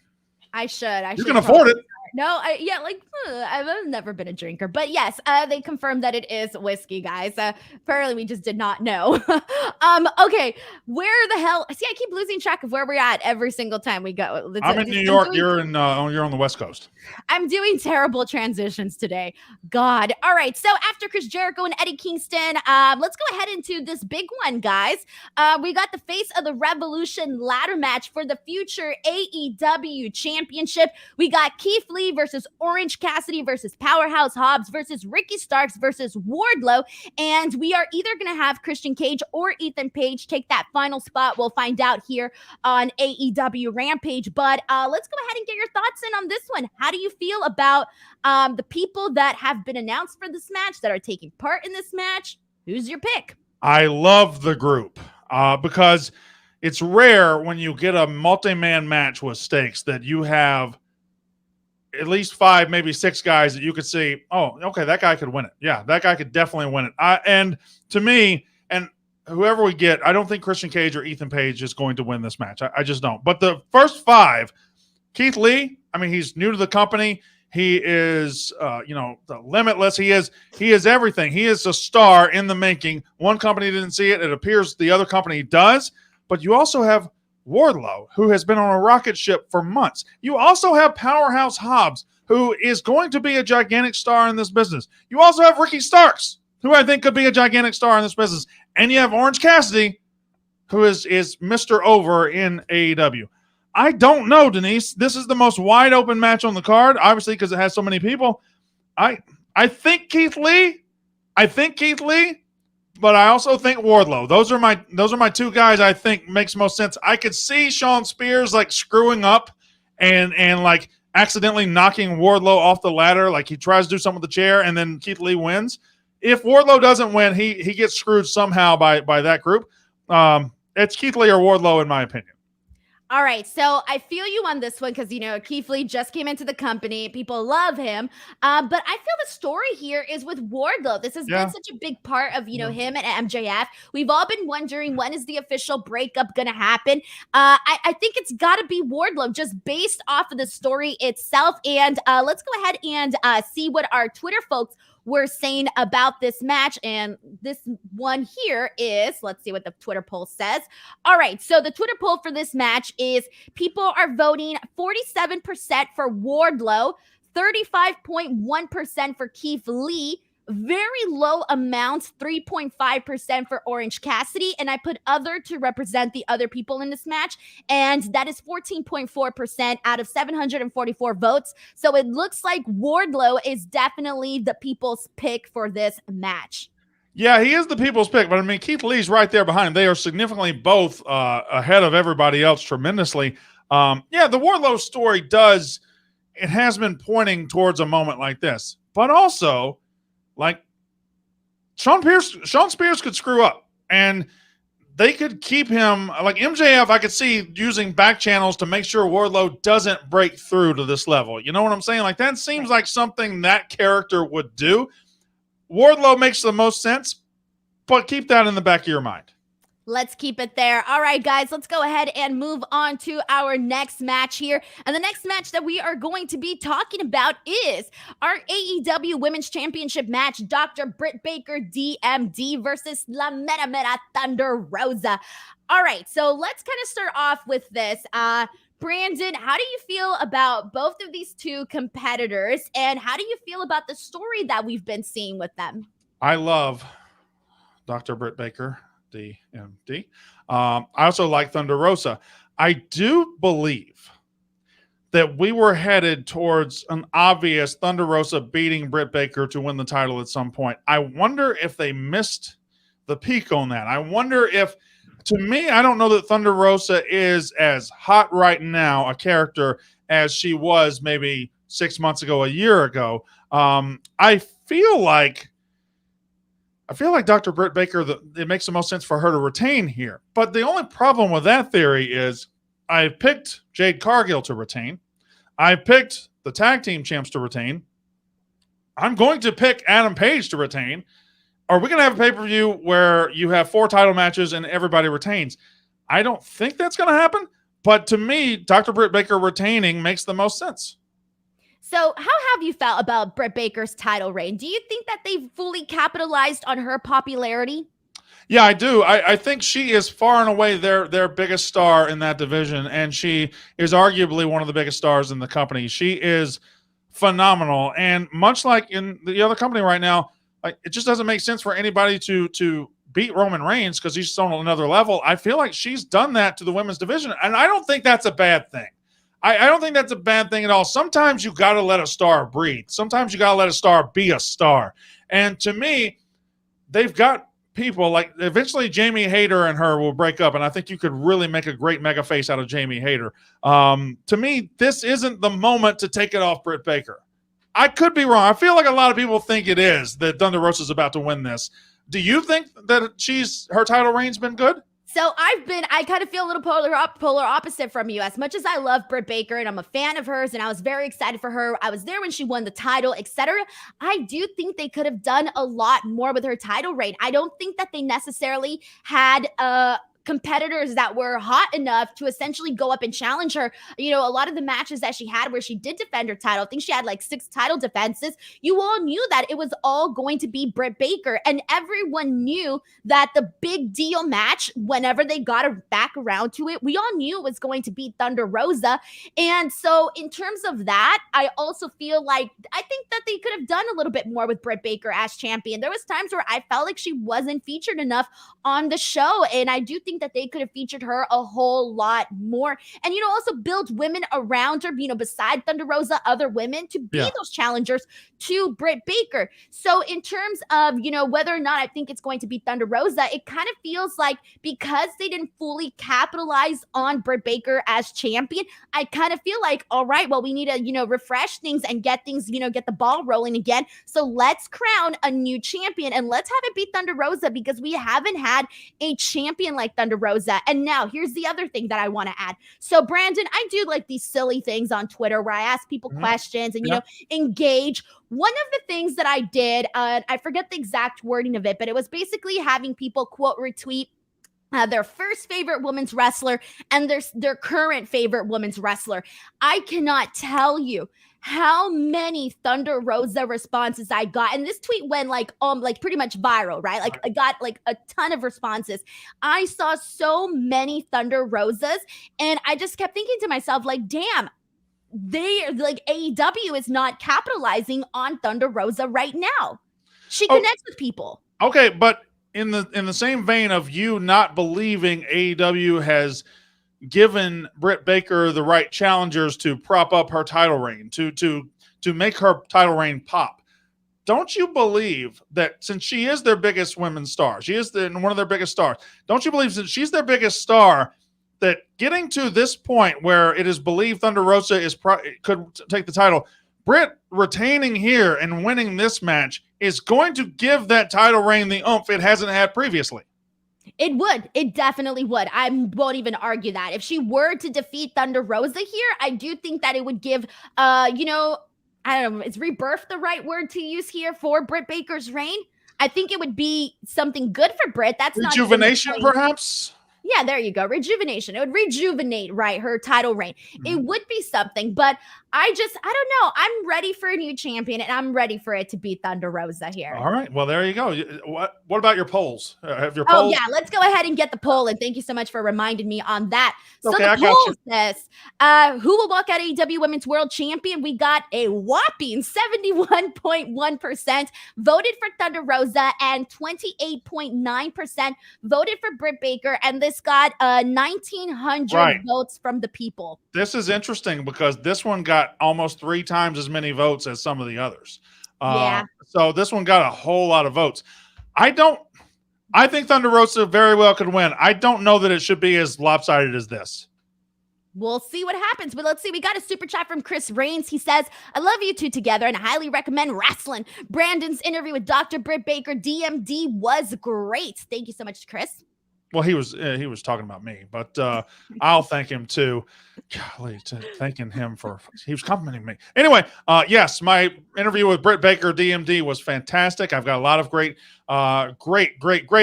I should. You can afford it. No, I've never been a drinker, but yes, they confirmed that it is whiskey, guys. Apparently we just did not know. Okay, where the hell? See, I keep losing track of where we're at every single time we go. I'm in New York. You're on the West Coast. I'm doing terrible transitions today. God. All right. So after Chris Jericho and Eddie Kingston, let's go ahead into this big one, guys. We got the Face of the Revolution ladder match for the future AEW Championship. We got Keith Lee versus Orange Cassidy versus Powerhouse Hobbs versus Ricky Starks versus Wardlow. And we are either going to have Christian Cage or Ethan Page take that final spot. We'll find out here on AEW Rampage. But let's go ahead and get your thoughts in on this one. How do you feel about the people that have been announced for this match, that are taking part in this match? Who's your pick? I love the group because it's rare when you get a multi-man match with stakes that you have at least 5, maybe 6 guys that you could see, oh, okay, that guy could win it. Yeah, that guy could definitely win it. And to me, and whoever we get, I don't think Christian Cage or Ethan Page is going to win this match. I just don't. But the first 5, Keith Lee, I mean, he's new to the company. He is, the limitless. He is everything. He is a star in the making. One company didn't see it. It appears the other company does. But you also have Wardlow, who has been on a rocket ship for months. You also have Powerhouse Hobbs, who is going to be a gigantic star in this business. You also have Ricky Starks, who I think could be a gigantic star in this business. And you have Orange Cassidy, who is Mr. Over in AEW. I don't know, Denise. This is the most wide open match on the card, obviously, because it has so many people. I think Keith Lee, but I also think Wardlow. Those are my two guys I think makes most sense. I could see Shawn Spears like screwing up and like accidentally knocking Wardlow off the ladder, like he tries to do something with the chair and then Keith Lee wins. If Wardlow doesn't win, he gets screwed somehow by that group. It's Keith Lee or Wardlow in my opinion. All right, so I feel you on this one because, Keith Lee just came into the company. People love him. But I feel the story here is with Wardlow. This has been such a big part of, him and MJF. We've all been wondering, when is the official breakup going to happen? I think it's got to be Wardlow just based off of the story itself. And let's go ahead and see what our Twitter folks were saying about this match. And this one here is, let's see what the Twitter poll says. All right, so the Twitter poll for this match is people are voting 47% for Wardlow, 35.1% for Keith Lee, very low amounts, 3.5% for Orange Cassidy, and I put other to represent the other people in this match, and that is 14.4% out of 744 votes. So it looks like Wardlow is definitely the people's pick for this match. Yeah, he is the people's pick, but I mean, Keith Lee's right there behind him. They are significantly both ahead of everybody else tremendously. The Wardlow story it has been pointing towards a moment like this, but also, like, Shawn Spears could screw up, and they could keep him, like MJF, I could see using back channels to make sure Wardlow doesn't break through to this level. You know what I'm saying? Like, that seems like something that character would do. Wardlow makes the most sense, but keep that in the back of your mind. Let's keep it there. All right, guys, let's go ahead and move on to our next match here. And the next match that we are going to be talking about is our AEW Women's Championship match, Dr. Britt Baker, DMD versus La Mera Mera Thunder Rosa. All right, so let's kind of start off with this. Brandon, how do you feel about both of these two competitors, and how do you feel about the story that we've been seeing with them? I love Dr. Britt Baker, DMD. I also like Thunder Rosa. I do believe that we were headed towards an obvious Thunder Rosa beating Britt Baker to win the title at some point. I wonder if they missed the peak on that. I wonder if, to me, I don't know that Thunder Rosa is as hot right now a character as she was maybe 6 months ago, a year ago. I feel like Dr. Britt Baker, it makes the most sense for her to retain here. But the only problem with that theory is I picked Jade Cargill to retain. I picked the tag team champs to retain. I'm going to pick Adam Page to retain. Are we going to have a pay-per-view where you have 4 title matches and everybody retains? I don't think that's going to happen. But to me, Dr. Britt Baker retaining makes the most sense. So how have you felt about Britt Baker's title reign? Do you think that they've fully capitalized on her popularity? Yeah, I do. I think she is far and away their biggest star in that division, and she is arguably one of the biggest stars in the company. She is phenomenal, and much like in the other company right now, like, it just doesn't make sense for anybody to beat Roman Reigns because he's on another level. I feel like she's done that to the women's division, and I don't think that's a bad thing. I don't think that's a bad thing at all. Sometimes you got to let a star breathe. Sometimes you got to let a star be a star. And to me, they've got people like eventually Jamie Hayter and her will break up. And I think you could really make a great mega face out of Jamie Hayter. To me, this isn't the moment to take it off Britt Baker. I could be wrong. I feel like a lot of people think it is that Thunder Rosa is about to win this. Do you think that her title reign's been good? So I kind of feel a little polar opposite from you. As much as I love Britt Baker and I'm a fan of hers and I was very excited for her, I was there when she won the title, etc. I do think they could have done a lot more with her title reign. I don't think that they necessarily had competitors that were hot enough to essentially go up and challenge her. You know, a lot of the matches that she had where she did defend her title, I think she had like 6 title defenses. You all knew that it was all going to be Britt Baker, and everyone knew that the big deal match, whenever they got back around to it, we all knew it was going to be Thunder Rosa. And so in terms of that, I also feel like I think that they could have done a little bit more with Britt Baker as champion. There was times where I felt like she wasn't featured enough on the show, and I do think think that they could have featured her a whole lot more. And, also build women around her, beside Thunder Rosa, other women to be those challengers to Britt Baker. So in terms of, whether or not I think it's going to be Thunder Rosa, it kind of feels like because they didn't fully capitalize on Britt Baker as champion, I kind of feel like, all right, well, we need to, refresh things and get things, get the ball rolling again. So let's crown a new champion and let's have it be Thunder Rosa, because we haven't had a champion like Thunder Rosa. And now here's the other thing that I want to add. So Brandon, I do like these silly things on Twitter where I ask people questions and, engage. One of the things that I did, I forget the exact wording of it, but it was basically having people quote retweet their first favorite women's wrestler and their current favorite women's wrestler. I cannot tell you how many Thunder Rosa responses I got. And this tweet went like pretty much viral, right? Like I got like a ton of responses. I saw so many Thunder Rosas and I just kept thinking to myself, like, damn, AEW is not capitalizing on Thunder Rosa right now. She connects with people. Okay, but in the same vein of you not believing AEW has given Britt Baker the right challengers to prop up her title reign, to make her title reign pop, don't you believe that since she is their biggest women's star, she is one of their biggest stars, don't you believe since she's their biggest star, that getting to this point where it is believed Thunder Rosa could take the title, Britt retaining here and winning this match is going to give that title reign the oomph it hasn't had previously? It would. It definitely would. I won't even argue that. If she were to defeat Thunder Rosa here, I do think that it would give, I don't know, is rebirth the right word to use here for Britt Baker's reign? I think it would be something good for Britt. That's rejuvenation, perhaps? Yeah, there you go. Rejuvenation. It would rejuvenate, right, her title reign. It would be something, but I don't know. I'm ready for a new champion, and I'm ready for it to be Thunder Rosa here. All right. Well, there you go. What about your polls? Have your polls? Oh, yeah. Let's go ahead and get the poll, and thank you so much for reminding me on that. So okay, the poll says, who will walk out AEW Women's World Champion? We got a whopping 71.1% voted for Thunder Rosa, and 28.9% voted for Britt Baker, and this got 1,900 votes from the people. This is interesting because this one got almost 3 times as many votes as some of the others. So this one got a whole lot of votes. I think Thunder Rosa very well could win. I don't know that it should be as lopsided as this. We'll see what happens, but let's see. We got a super chat from Chris Rains. He says, I love you two together and I highly recommend Rasslin. Brandon's interview with Dr. Britt Baker, DMD, was great. Thank you so much, Chris. Well, he was talking about me, but I'll thank him too. Golly, thanking him he was complimenting me. Anyway, yes, my interview with Britt Baker, DMD, was fantastic. I've got a lot of great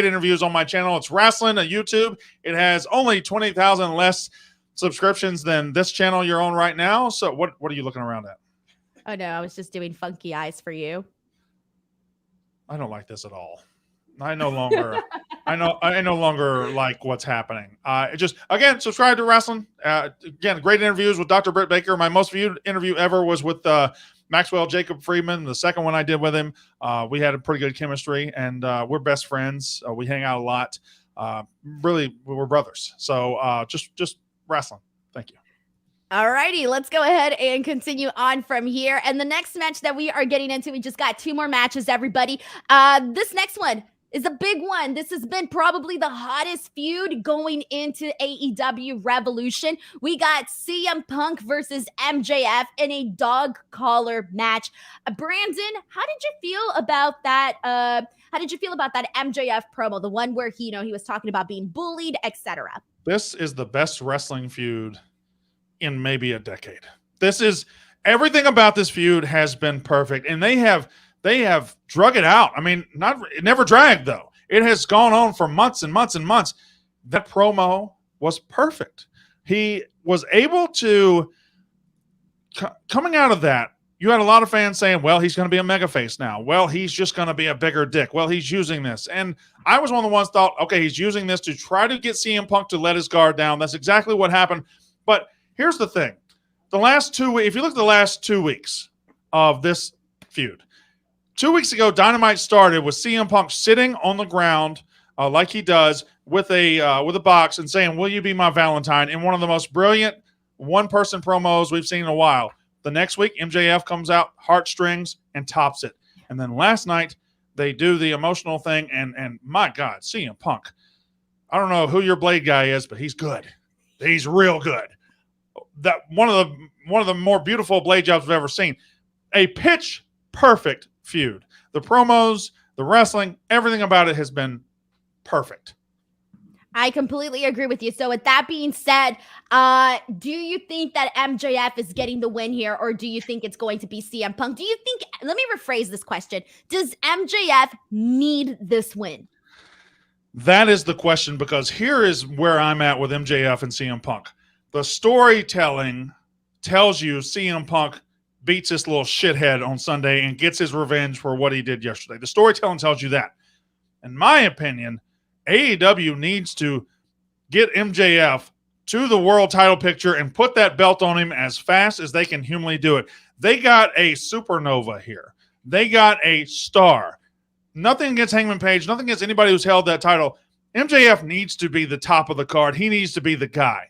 interviews on my channel. It's Rasslin on YouTube. It has only 20,000 less subscriptions than this channel you're on right now. So what are you looking around at? Oh no, I was just doing funky eyes for you. I don't like this at all. I no longer like what's happening. Again, subscribe to Rasslin. Again, great interviews with Dr. Britt Baker. My most viewed interview ever was with Maxwell Jacob Friedman. The second one I did with him, we had a pretty good chemistry, and we're best friends. We hang out a lot. Really, we're brothers. So just Rasslin. Thank you. All righty, let's go ahead and continue on from here. And the next match that we are getting into, we just got 2 more matches, everybody. This next one is a big one. This has been probably the hottest feud going into AEW Revolution. We got CM Punk versus MJF in a dog collar match. Brandon, how did you feel about that? How did you feel about that MJF promo? The one where he was talking about being bullied, etc. This is the best wrestling feud in maybe a decade. This is everything about this feud has been perfect, and they have drug it out. I mean, it never dragged though. It has gone on for months and months and months. That promo was perfect. He was able to coming out of that. You had a lot of fans saying, well, he's going to be a mega face now. Well, he's just going to be a bigger dick. Well, he's using this. And I was one of the ones thought, okay, he's using this to try to get CM Punk to let his guard down. That's exactly what happened. But here's the thing. If you look at the last 2 weeks of this feud, 2 weeks ago, Dynamite started with CM Punk sitting on the ground like he does, with a box and saying, "Will you be my Valentine?" in one of the most brilliant one-person promos we've seen in a while. The next week, MJF comes out, heartstrings, and tops it. And then last night, they do the emotional thing, and my God, CM Punk. I don't know who your Blade guy is, but he's good. He's real good. That one of the more beautiful Blade jobs I've ever seen. A pitch perfect feud. The promos, the wrestling, everything about it has been perfect. I completely agree with you. So with that being said, do you think that MJF is getting the win here, or do you think it's going to be CM Punk? Do you think, let me rephrase this question. Does MJF need this win? That is the question, because here is where I'm at with MJF and CM Punk. The storytelling tells you CM Punk beats this little shithead on Sunday and gets his revenge for what he did yesterday. The storytelling tells you that. In my opinion, AEW needs to get MJF to the world title picture and put that belt on him as fast as they can humanly do it. They got a supernova here. They got a star. Nothing against Hangman Page, nothing against anybody who's held that title. MJF needs to be the top of the card. He needs to be the guy.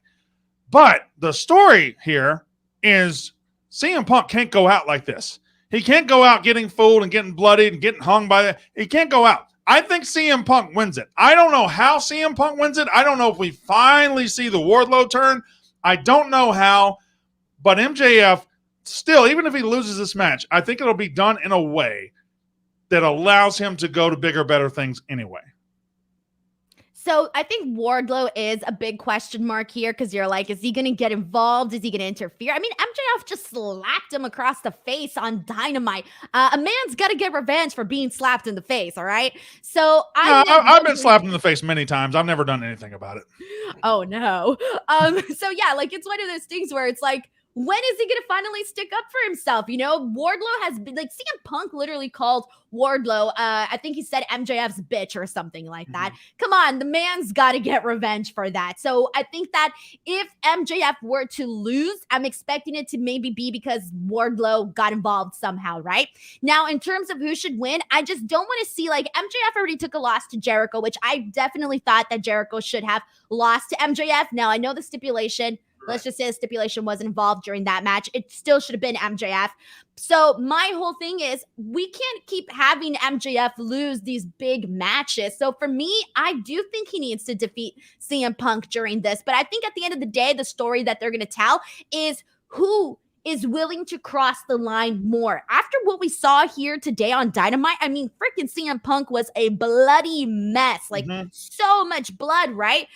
But the story here is CM Punk can't go out like this. He can't go out getting fooled and getting bloodied and getting hung by that. He can't go out. I think CM Punk wins it. I don't know how CM Punk wins it. I don't know if we finally see the Wardlow turn. I don't know how. But MJF, still, even if he loses this match, I think it'll be done in a way that allows him to go to bigger, better things anyway. So I think Wardlow is a big question mark here, because you're like, is he going to get involved? Is he going to interfere? I mean, MJF just slapped him across the face on Dynamite. A man's got to get revenge for being slapped in the face, all right? So I've been slapped in the face many times. I've never done anything about it. Oh, no. So yeah, like, it's one of those things where it's like, when is he going to finally stick up for himself? You know, Wardlow has been, like, CM Punk literally called Wardlow, I think he said MJF's bitch or something like that. Come on, the man's got to get revenge for that. So I think that if MJF were to lose, I'm expecting it to maybe be because Wardlow got involved somehow, right? Now, in terms of who should win, I just don't want to see, like, MJF already took a loss to Jericho, which I definitely thought that Jericho should have lost to MJF. Now, I know the stipulation. Let's just say the stipulation wasn't involved during that match. It still should have been MJF. So my whole thing is, we can't keep having MJF lose these big matches. So for me, I do think he needs to defeat CM Punk during this. But I think at the end of the day, the story that they're going to tell is who is willing to cross the line more. After what we saw here today on Dynamite, I mean, freaking CM Punk was a bloody mess. Like, so much blood, right?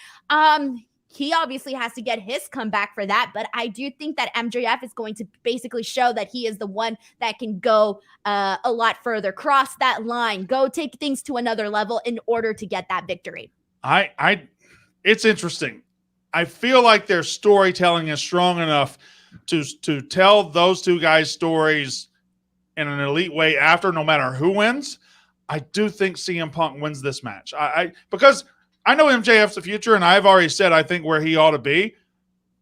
He obviously has to get his comeback for that, but I do think that MJF is going to basically show that he is the one that can go a lot further, cross that line, go take things to another level in order to get that victory. It's interesting. I feel like their storytelling is strong enough to tell those two guys' stories in an elite way after, no matter who wins. I do think CM Punk wins this match. Because I know MJF's the future, and I've already said I think where he ought to be.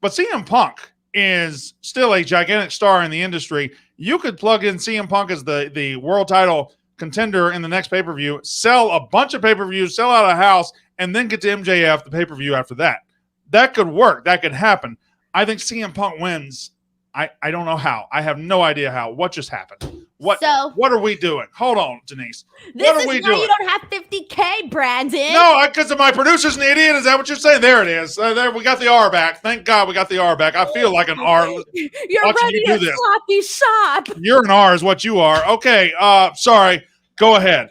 But CM Punk is still a gigantic star in the industry. You could plug in CM Punk as the world title contender in the next pay-per-view, sell a bunch of pay-per-views, sell out a house, and then get to MJF, the pay-per-view after that. That could work. That could happen. I think CM Punk wins. I don't know how. I have no idea how. What just happened? What are we doing? Hold on, Denise. This is why you don't have 50K, Brandon. No, because my producer's an idiot. Is that what you're saying? There it is. There, we got the R back. Thank God we got the R back. I feel like an R. You're ready to sloppy shop. You're an R is what you are. Okay, sorry. Go ahead.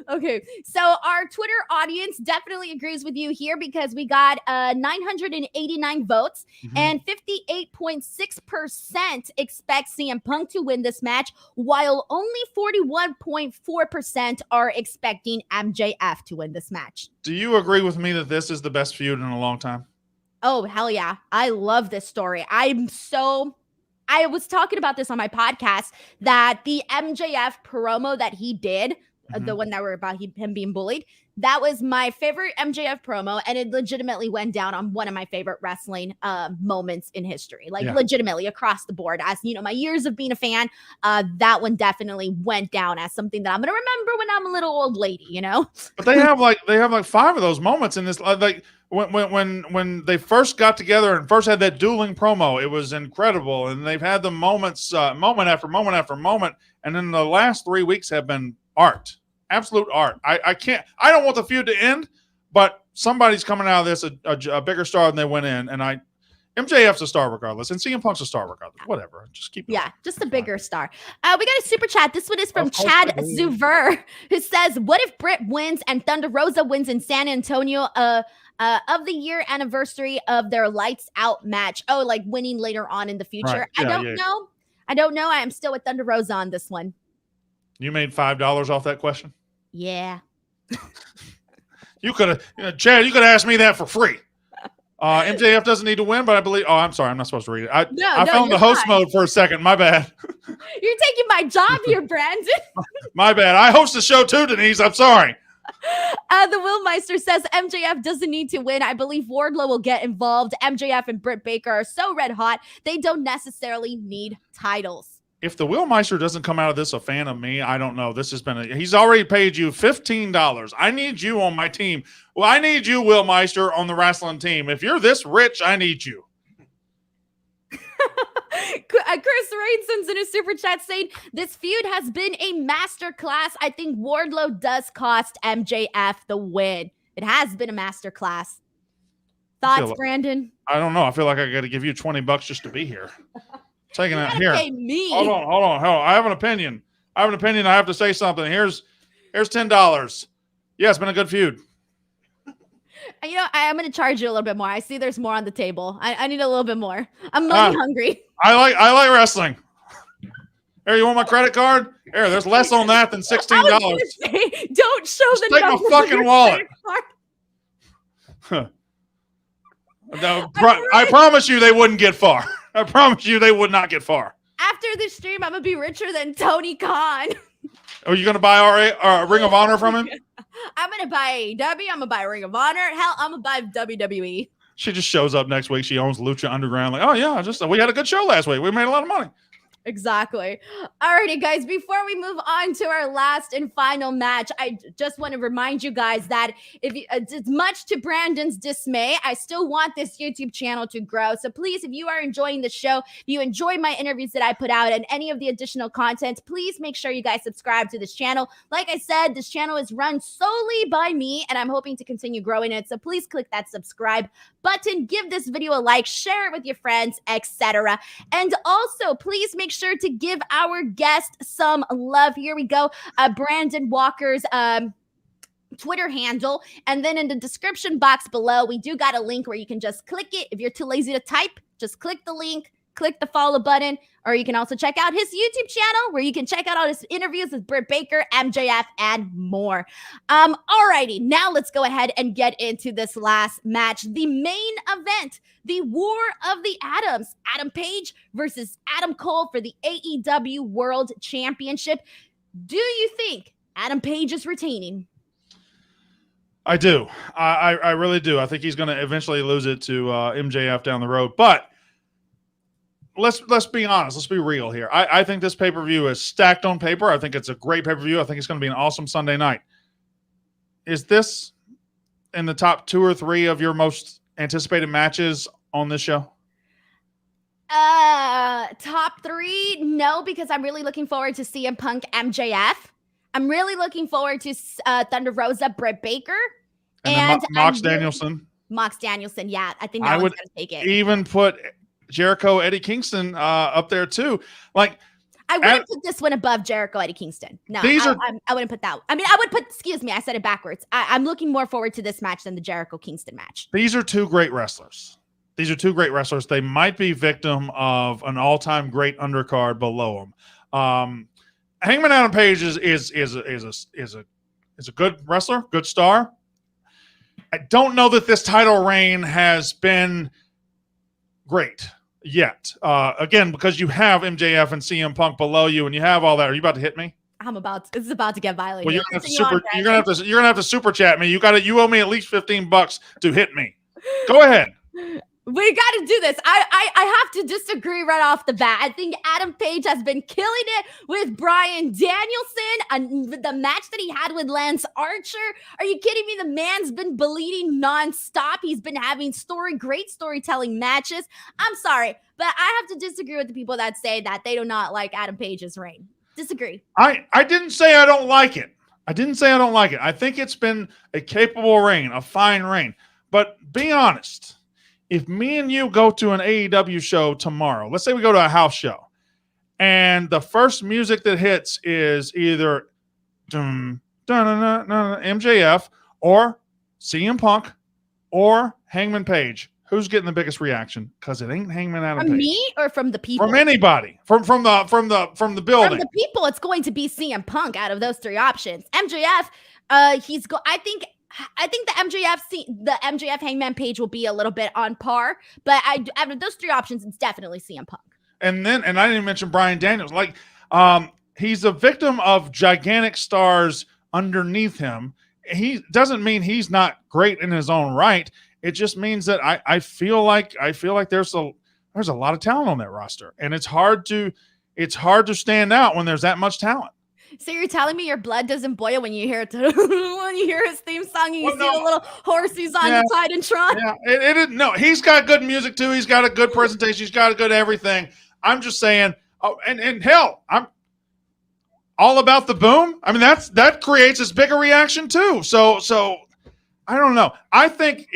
Okay, so our Twitter audience definitely agrees with you here, because we got 989 votes and 58.6% expect CM Punk to win this match, while only 41.4% are expecting MJF to win this match. Do you agree with me that this is the best feud in a long time? Oh, hell yeah. I love this story. I was talking about this on my podcast, that the MJF promo that he did, the one that were about him being bullied, That was my favorite MJF promo, and it legitimately went down on one of my favorite wrestling moments in history. Like legitimately across the board. As you know, my years of being a fan, that one definitely went down as something that I'm gonna remember when I'm a little old lady. You know. But they have like 5 of those moments in this. Like when they first got together and first had that dueling promo, it was incredible. And they've had the moments, moment after moment after moment, and then the last 3 weeks have been art. Absolute art. I don't want the feud to end, but somebody's coming out of this a bigger star than they went in, and MJF's a star regardless, and CM Punk's a star regardless. Whatever, just keep. Yeah, just a bigger star. We got a super chat. This one is from Chad Zuver, who says, "What if Britt wins and Thunder Rosa wins in San Antonio? Of the year anniversary of their Lights Out match. Oh, like winning later on in the future. Right. I don't know. I am still with Thunder Rosa on this one." You made $5 off that question? Yeah. You could have, Chad, you could have asked me that for free. MJF doesn't need to win, but I believe, I'm sorry, I'm not supposed to read it. I found the host mode for a second. My bad. You're taking my job here, Brandon. My bad. I host the show too, Denise. I'm sorry. The Willmeister says MJF doesn't need to win. I believe Wardlow will get involved. MJF and Britt Baker are so red hot. They don't necessarily need titles. If the Willmeister doesn't come out of this a fan of me, I don't know. This has been he's already paid you $15. I need you on my team. Well, I need you, Willmeister, on the wrestling team. If you're this rich, I need you. Chris Rain sends in a super chat saying, "This feud has been a masterclass. I think Wardlow does cost MJF the win. It has been a masterclass." Thoughts, Brandon? I don't know. I feel like I got to give you $20 just to be here. Taking that here. Pay me. Hold on. I have an opinion. I have to say something. Here's $10. Yeah, it's been a good feud. You know, I'm going to charge you a little bit more. I see there's more on the table. I need a little bit more. I'm money hungry. I like wrestling. Here, you want my credit card? Here, there's less on that than $16. Don't show just the take my fucking wallet. No, I promise you they wouldn't get far. I promise you they would not get far. After this stream, I'm going to be richer than Tony Khan. Are you going to buy our Ring of Honor from him? I'm going to buy AEW. I'm going to buy Ring of Honor. Hell, I'm going to buy WWE. She just shows up next week. She owns Lucha Underground. Like, oh, yeah, we had a good show last week. We made a lot of money. Exactly. Alrighty, guys, before we move on to our last and final match, I just want to remind you guys that it's much to Brandon's dismay, I still want this YouTube channel to grow. So please, if you are enjoying the show, if you enjoy my interviews that I put out and any of the additional content, please make sure you guys subscribe to this channel. Like I said, this channel is run solely by me, and I'm hoping to continue growing it. So please click that subscribe button, give this video a like, share it with your friends, etc. And also, please make sure to give our guest some love. Here we go. Brandon Walker's Twitter handle. And then in the description box below, we do got a link where you can just click it. If you're too lazy to type, just click the link, click the follow button, or you can also check out his YouTube channel where you can check out all his interviews with Britt Baker, MJF, and more. Alrighty, now let's go ahead and get into this last match. The main event, the War of the Atoms. Adam Page versus Adam Cole for the AEW World Championship. Do you think Adam Page is retaining? I do. I really do. I think he's going to eventually lose it to MJF down the road. But let's be honest. Let's be real here. I think this pay-per-view is stacked on paper. I think it's a great pay-per-view. I think it's going to be an awesome Sunday night. Is this in the top 2 or 3 of your most anticipated matches on this show? Top 3? No, because I'm really looking forward to CM Punk MJF. I'm really looking forward to Thunder Rosa, Britt Baker, and Mox Danielson. Mox Danielson, yeah. I think that one's going to take it. Even put Jericho, Eddie Kingston up there too. Like, I wouldn't put this one above Jericho, Eddie Kingston. No, I wouldn't put that. I mean, I would put, excuse me, I said it backwards. I'm looking more forward to this match than the Jericho Kingston match. These are 2 great wrestlers. They might be victim of an all-time great undercard below them. Hangman Adam Page is a good wrestler, good star. I don't know that this title reign has been great yet. Again, because you have MJF and CM Punk below you, and you have all that. Are you about to hit me? This is about to get violent. Well, here. you're gonna have to super chat me. You owe me at least $15 to hit me. Go ahead. We got to do this. I have to disagree right off the bat. I think Adam Page has been killing it with Bryan Danielson and the match that he had with Lance Archer. Are you kidding me? The man's been bleeding nonstop. He's been having great storytelling matches. I'm sorry, but I have to disagree with the people that say that they do not like Adam Page's reign. Disagree. I didn't say I don't like it. I think it's been a capable reign, a fine reign. But be honest. If me and you go to an AEW show tomorrow, let's say we go to a house show, and the first music that hits is either MJF or CM Punk or Hangman Page, who's getting the biggest reaction? Because it ain't Hangman Adam Page. From me or from the people? From anybody. From the building. From the people, it's going to be CM Punk out of those three options. MJF, I think the MJF Hangman Page will be a little bit on par, but out of those three options, it's definitely CM Punk. And I didn't even mention Bryan Danielson. He's a victim of gigantic stars underneath him. He doesn't mean he's not great in his own right. It just means that I feel like there's a lot of talent on that roster, and it's hard to stand out when there's that much talent. So you're telling me your blood doesn't boil when you hear it when you hear his theme song and you see the little horses on the Titantron? Yeah, no, he's got good music too. He's got a good presentation. He's got a good everything. I'm just saying. Oh, and hell, I'm all about the boom. I mean, that creates as big a reaction too. So I don't know. I think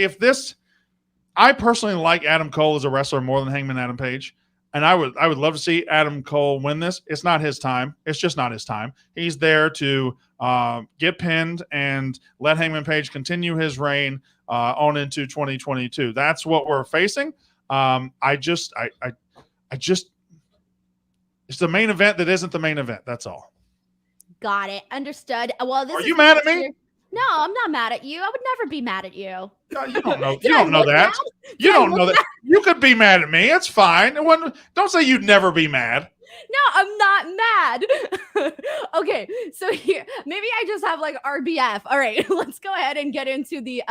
I personally like Adam Cole as a wrestler more than Hangman Adam Page. And I would love to see Adam Cole win this. It's not his time. It's just not his time. He's there to get pinned and let Hangman Page continue his reign on into 2022. That's what we're facing. It's the main event that isn't the main event. That's all. Got it. Understood. Well, are you mad at me? No, I'm not mad at you. I would never be mad at you. No, you don't know. You don't know that. You don't know that. You could be mad at me. It's fine. Don't say you'd never be mad. No, I'm not mad. Okay, so here, maybe I just have like RBF. All right, let's go ahead and get into the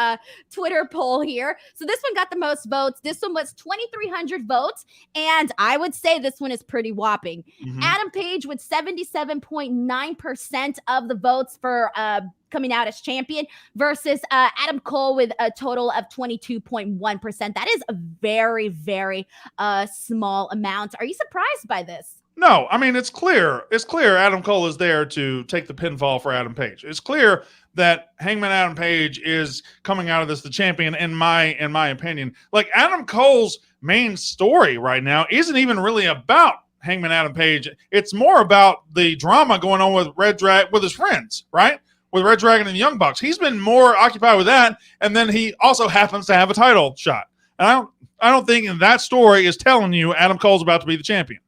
Twitter poll here. So this one got the most votes. This one was 2,300 votes, and I would say this one is pretty whopping. Mm-hmm. Adam Page with 77.9% of the votes for coming out as champion versus Adam Cole with a total of 22.1%. That is a very, very small amount. Are you surprised by this? No, I mean, it's clear. It's clear Adam Cole is there to take the pinfall for Adam Page. It's clear that Hangman Adam Page is coming out of this the champion, in my opinion. Like, Adam Cole's main story right now isn't even really about Hangman Adam Page. It's more about the drama going on with reDRagon, with his friends, right? With reDRagon and the Young Bucks. He's been more occupied with that, and then he also happens to have a title shot. And I don't think that story is telling you Adam Cole's about to be the champion.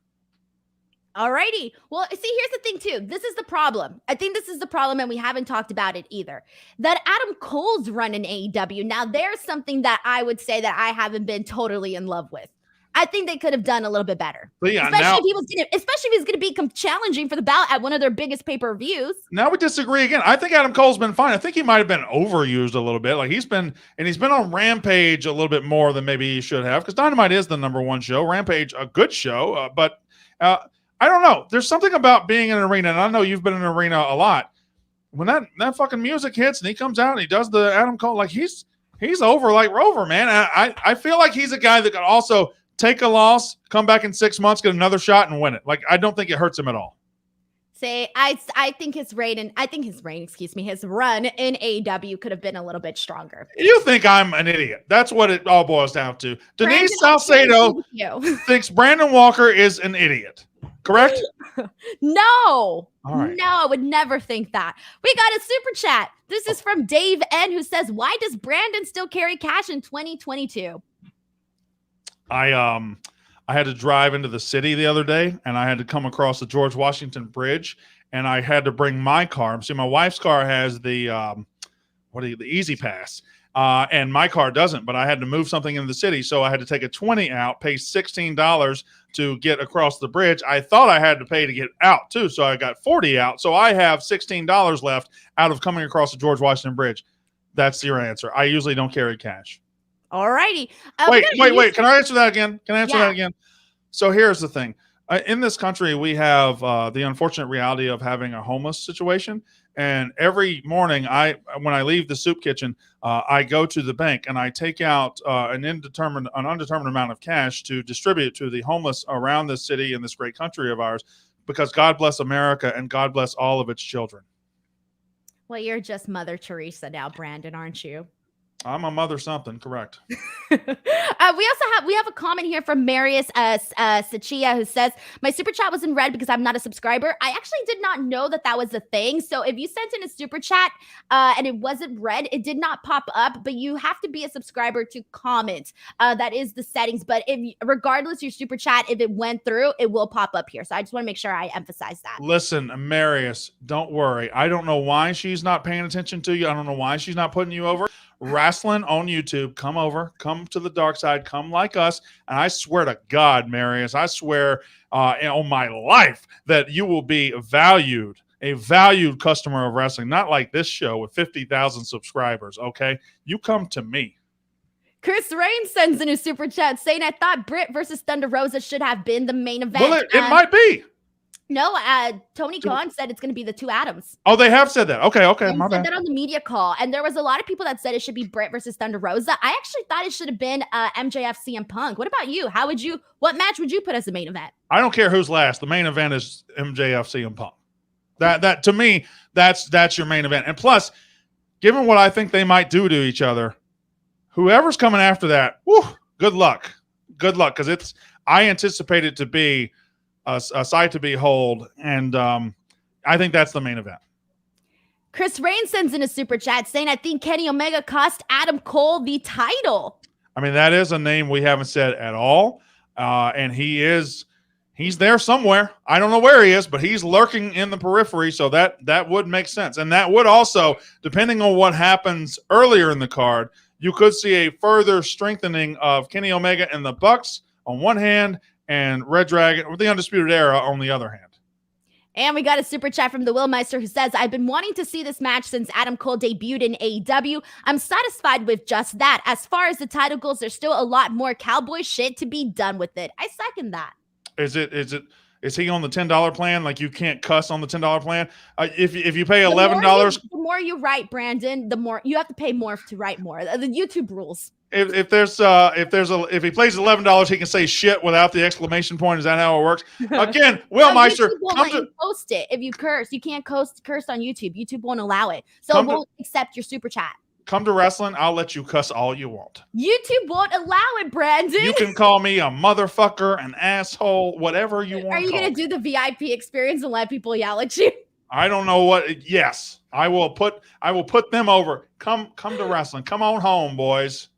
Alrighty. Well, see, here's the thing too. This is the problem. I think this is the problem, and we haven't talked about it either. That Adam Cole's run in AEW. Now, there's something that I would say that I haven't been totally in love with. I think they could have done a little bit better. Yeah, especially if he's gonna be challenging for the belt at one of their biggest pay-per-views. Now we disagree again. I think Adam Cole's been fine. I think he might have been overused a little bit. Like he's been on Rampage a little bit more than maybe he should have, because Dynamite is the #1 show. Rampage, a good show, but I don't know. There's something about being in an arena, and I know you've been in an arena a lot. When that fucking music hits and he comes out and he does the Adam Cole, like he's over like Rover, man. I feel like he's a guy that could also take a loss, come back in 6 months, get another shot, and win it. Like, I don't think it hurts him at all. I think his run in AEW could have been a little bit stronger. You think I'm an idiot. That's what it all boils down to. Denise Salcedo thinks Brandon Walker is an idiot. Correct? No. All right. No, I would never think that. We got a super chat. This is from Dave N, who says, why does Brandon still carry cash in 2022? I had to drive into the city the other day, and I had to come across the George Washington Bridge, and I had to bring my car. See, my wife's car has the Easy Pass, and my car doesn't, but I had to move something into the city, so I had to take a 20 out, pay $16 to get across the bridge. I thought I had to pay to get out too, so I got 40 out. So I have $16 left out of coming across the George Washington Bridge. That's your answer. I usually don't carry cash. All righty. Wait. Can I answer that again? That again? So here's the thing. In this country, we have the unfortunate reality of having a homeless situation. And every morning, when I leave the soup kitchen, I go to the bank and I take out an undetermined amount of cash to distribute to the homeless around this city and this great country of ours, because God bless America and God bless all of its children. Well, you're just Mother Teresa now, Brandon, aren't you? I'm a mother something, correct. We have a comment here from Marius Sachia, who says, my super chat was in red because I'm not a subscriber. I actually did not know that was a thing. So if you sent in a super chat and it wasn't red, it did not pop up, but you have to be a subscriber to comment. That is the settings. But regardless your super chat, if it went through, it will pop up here. So I just want to make sure I emphasize that. Listen, Marius, don't worry. I don't know why she's not paying attention to you. I don't know why she's not putting you over. Rasslin on YouTube, come over, come to the dark side, come like us, and I swear to God, Marius, I swear on my life that you will be a valued customer of wrestling, not like this show with 50,000 subscribers, okay? You come to me. Chris Rain sends in a super chat saying, I thought Britt versus Thunder Rosa should have been the main event. Well, it might be. No, Tony Khan said it's going to be the two Adams. Oh, they have said that. Okay, my bad. Said that on the media call, and there was a lot of people that said it should be Britt versus Thunder Rosa. I actually thought it should have been MJF CM Punk. What about you? What match would you put as the main event? I don't care who's last. The main event is MJF CM Punk. That to me, that's your main event. And plus, given what I think they might do to each other, whoever's coming after that, good luck, because I anticipate it to be a sight to behold, and I think that's the main event. Chris Rain sends in a super chat saying, I think Kenny Omega cost Adam Cole the title. I mean, that is a name we haven't said at all, and he's there somewhere. I don't know where he is, but he's lurking in the periphery, so that would make sense. And that would also, depending on what happens earlier in the card, you could see a further strengthening of Kenny Omega and the Bucks on one hand, and reDRagon, or the Undisputed Era, on the other hand. And we got a super chat from the Willmeister who says, I've been wanting to see this match since Adam Cole debuted in AEW. I'm satisfied with just that. As far as the title goes, there's still a lot more cowboy shit to be done with it. I second that. Is he on the $10 plan? Like, you can't cuss on the $10 plan? If you pay $11, the more you write, Brandon, the more you have to pay more to write more. The YouTube rules. If he plays $11, he can say shit without the exclamation point. Is that how it works? Again, Willmeister, post it. If you curse, you can't curse on YouTube. YouTube won't allow it, so it won't accept your super chat. Come to wrestling. I'll let you cuss all you want. YouTube won't allow it, Brandon. You can call me a motherfucker, an asshole, whatever you want. Are you going to do the VIP experience and let people yell at you? I don't know what. Yes, I will put them over. Come to wrestling. Come on home, boys.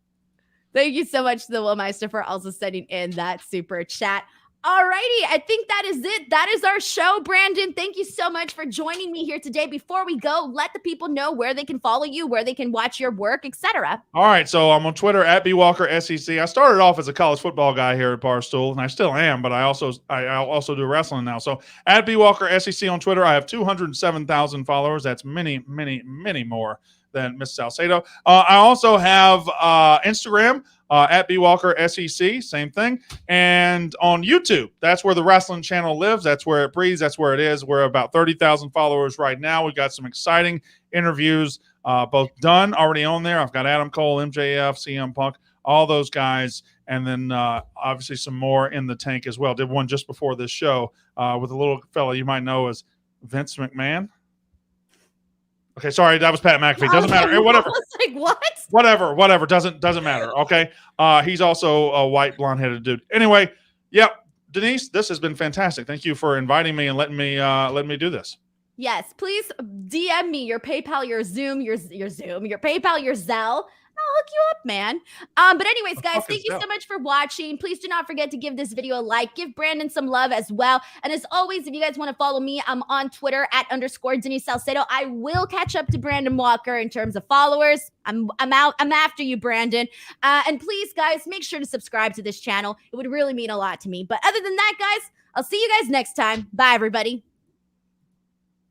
Thank you so much to the Willmeister for also sending in that super chat. Alrighty, I think that is it. That is our show, Brandon. Thank you so much for joining me here today. Before we go, let the people know where they can follow you, where they can watch your work, etc. All right, so I'm on Twitter at BWalkerSEC. I started off as a college football guy here at Barstool, and I still am, but I also do wrestling now. So at BWalkerSEC on Twitter, I have 207,000 followers. That's many, many, many more than Miss Salcedo. I also have Instagram at BWalkerSEC, same thing. And on YouTube, that's where the wrestling channel lives. That's where it breathes. That's where it is. We're about 30,000 followers right now. We've got some exciting interviews both done, already on there. I've got Adam Cole, MJF, CM Punk, all those guys. And then obviously some more in the tank as well. Did one just before this show with a little fella you might know as Vince McMahon. Okay, sorry, that was Pat McAfee. Doesn't matter. Whatever. I was like, what? Whatever. Doesn't matter. Okay. He's also a white blonde-headed dude. Anyway, yep. Denise, this has been fantastic. Thank you for inviting me and letting me do this. Yes, please DM me your PayPal, your Zoom, your PayPal, your Zelle. hook you up, man. But anyways, guys, thank you so much for watching. Please do not forget to give this video a like. Give Brandon some love as well. And as always, if you guys want to follow me, I'm on Twitter at _ Denise Salcedo. I will catch up to Brandon Walker in terms of followers. I'm after you, Brandon. And please, guys, make sure to subscribe to this channel. It would really mean a lot to me. But other than that, guys, I'll see you guys next time. Bye, everybody.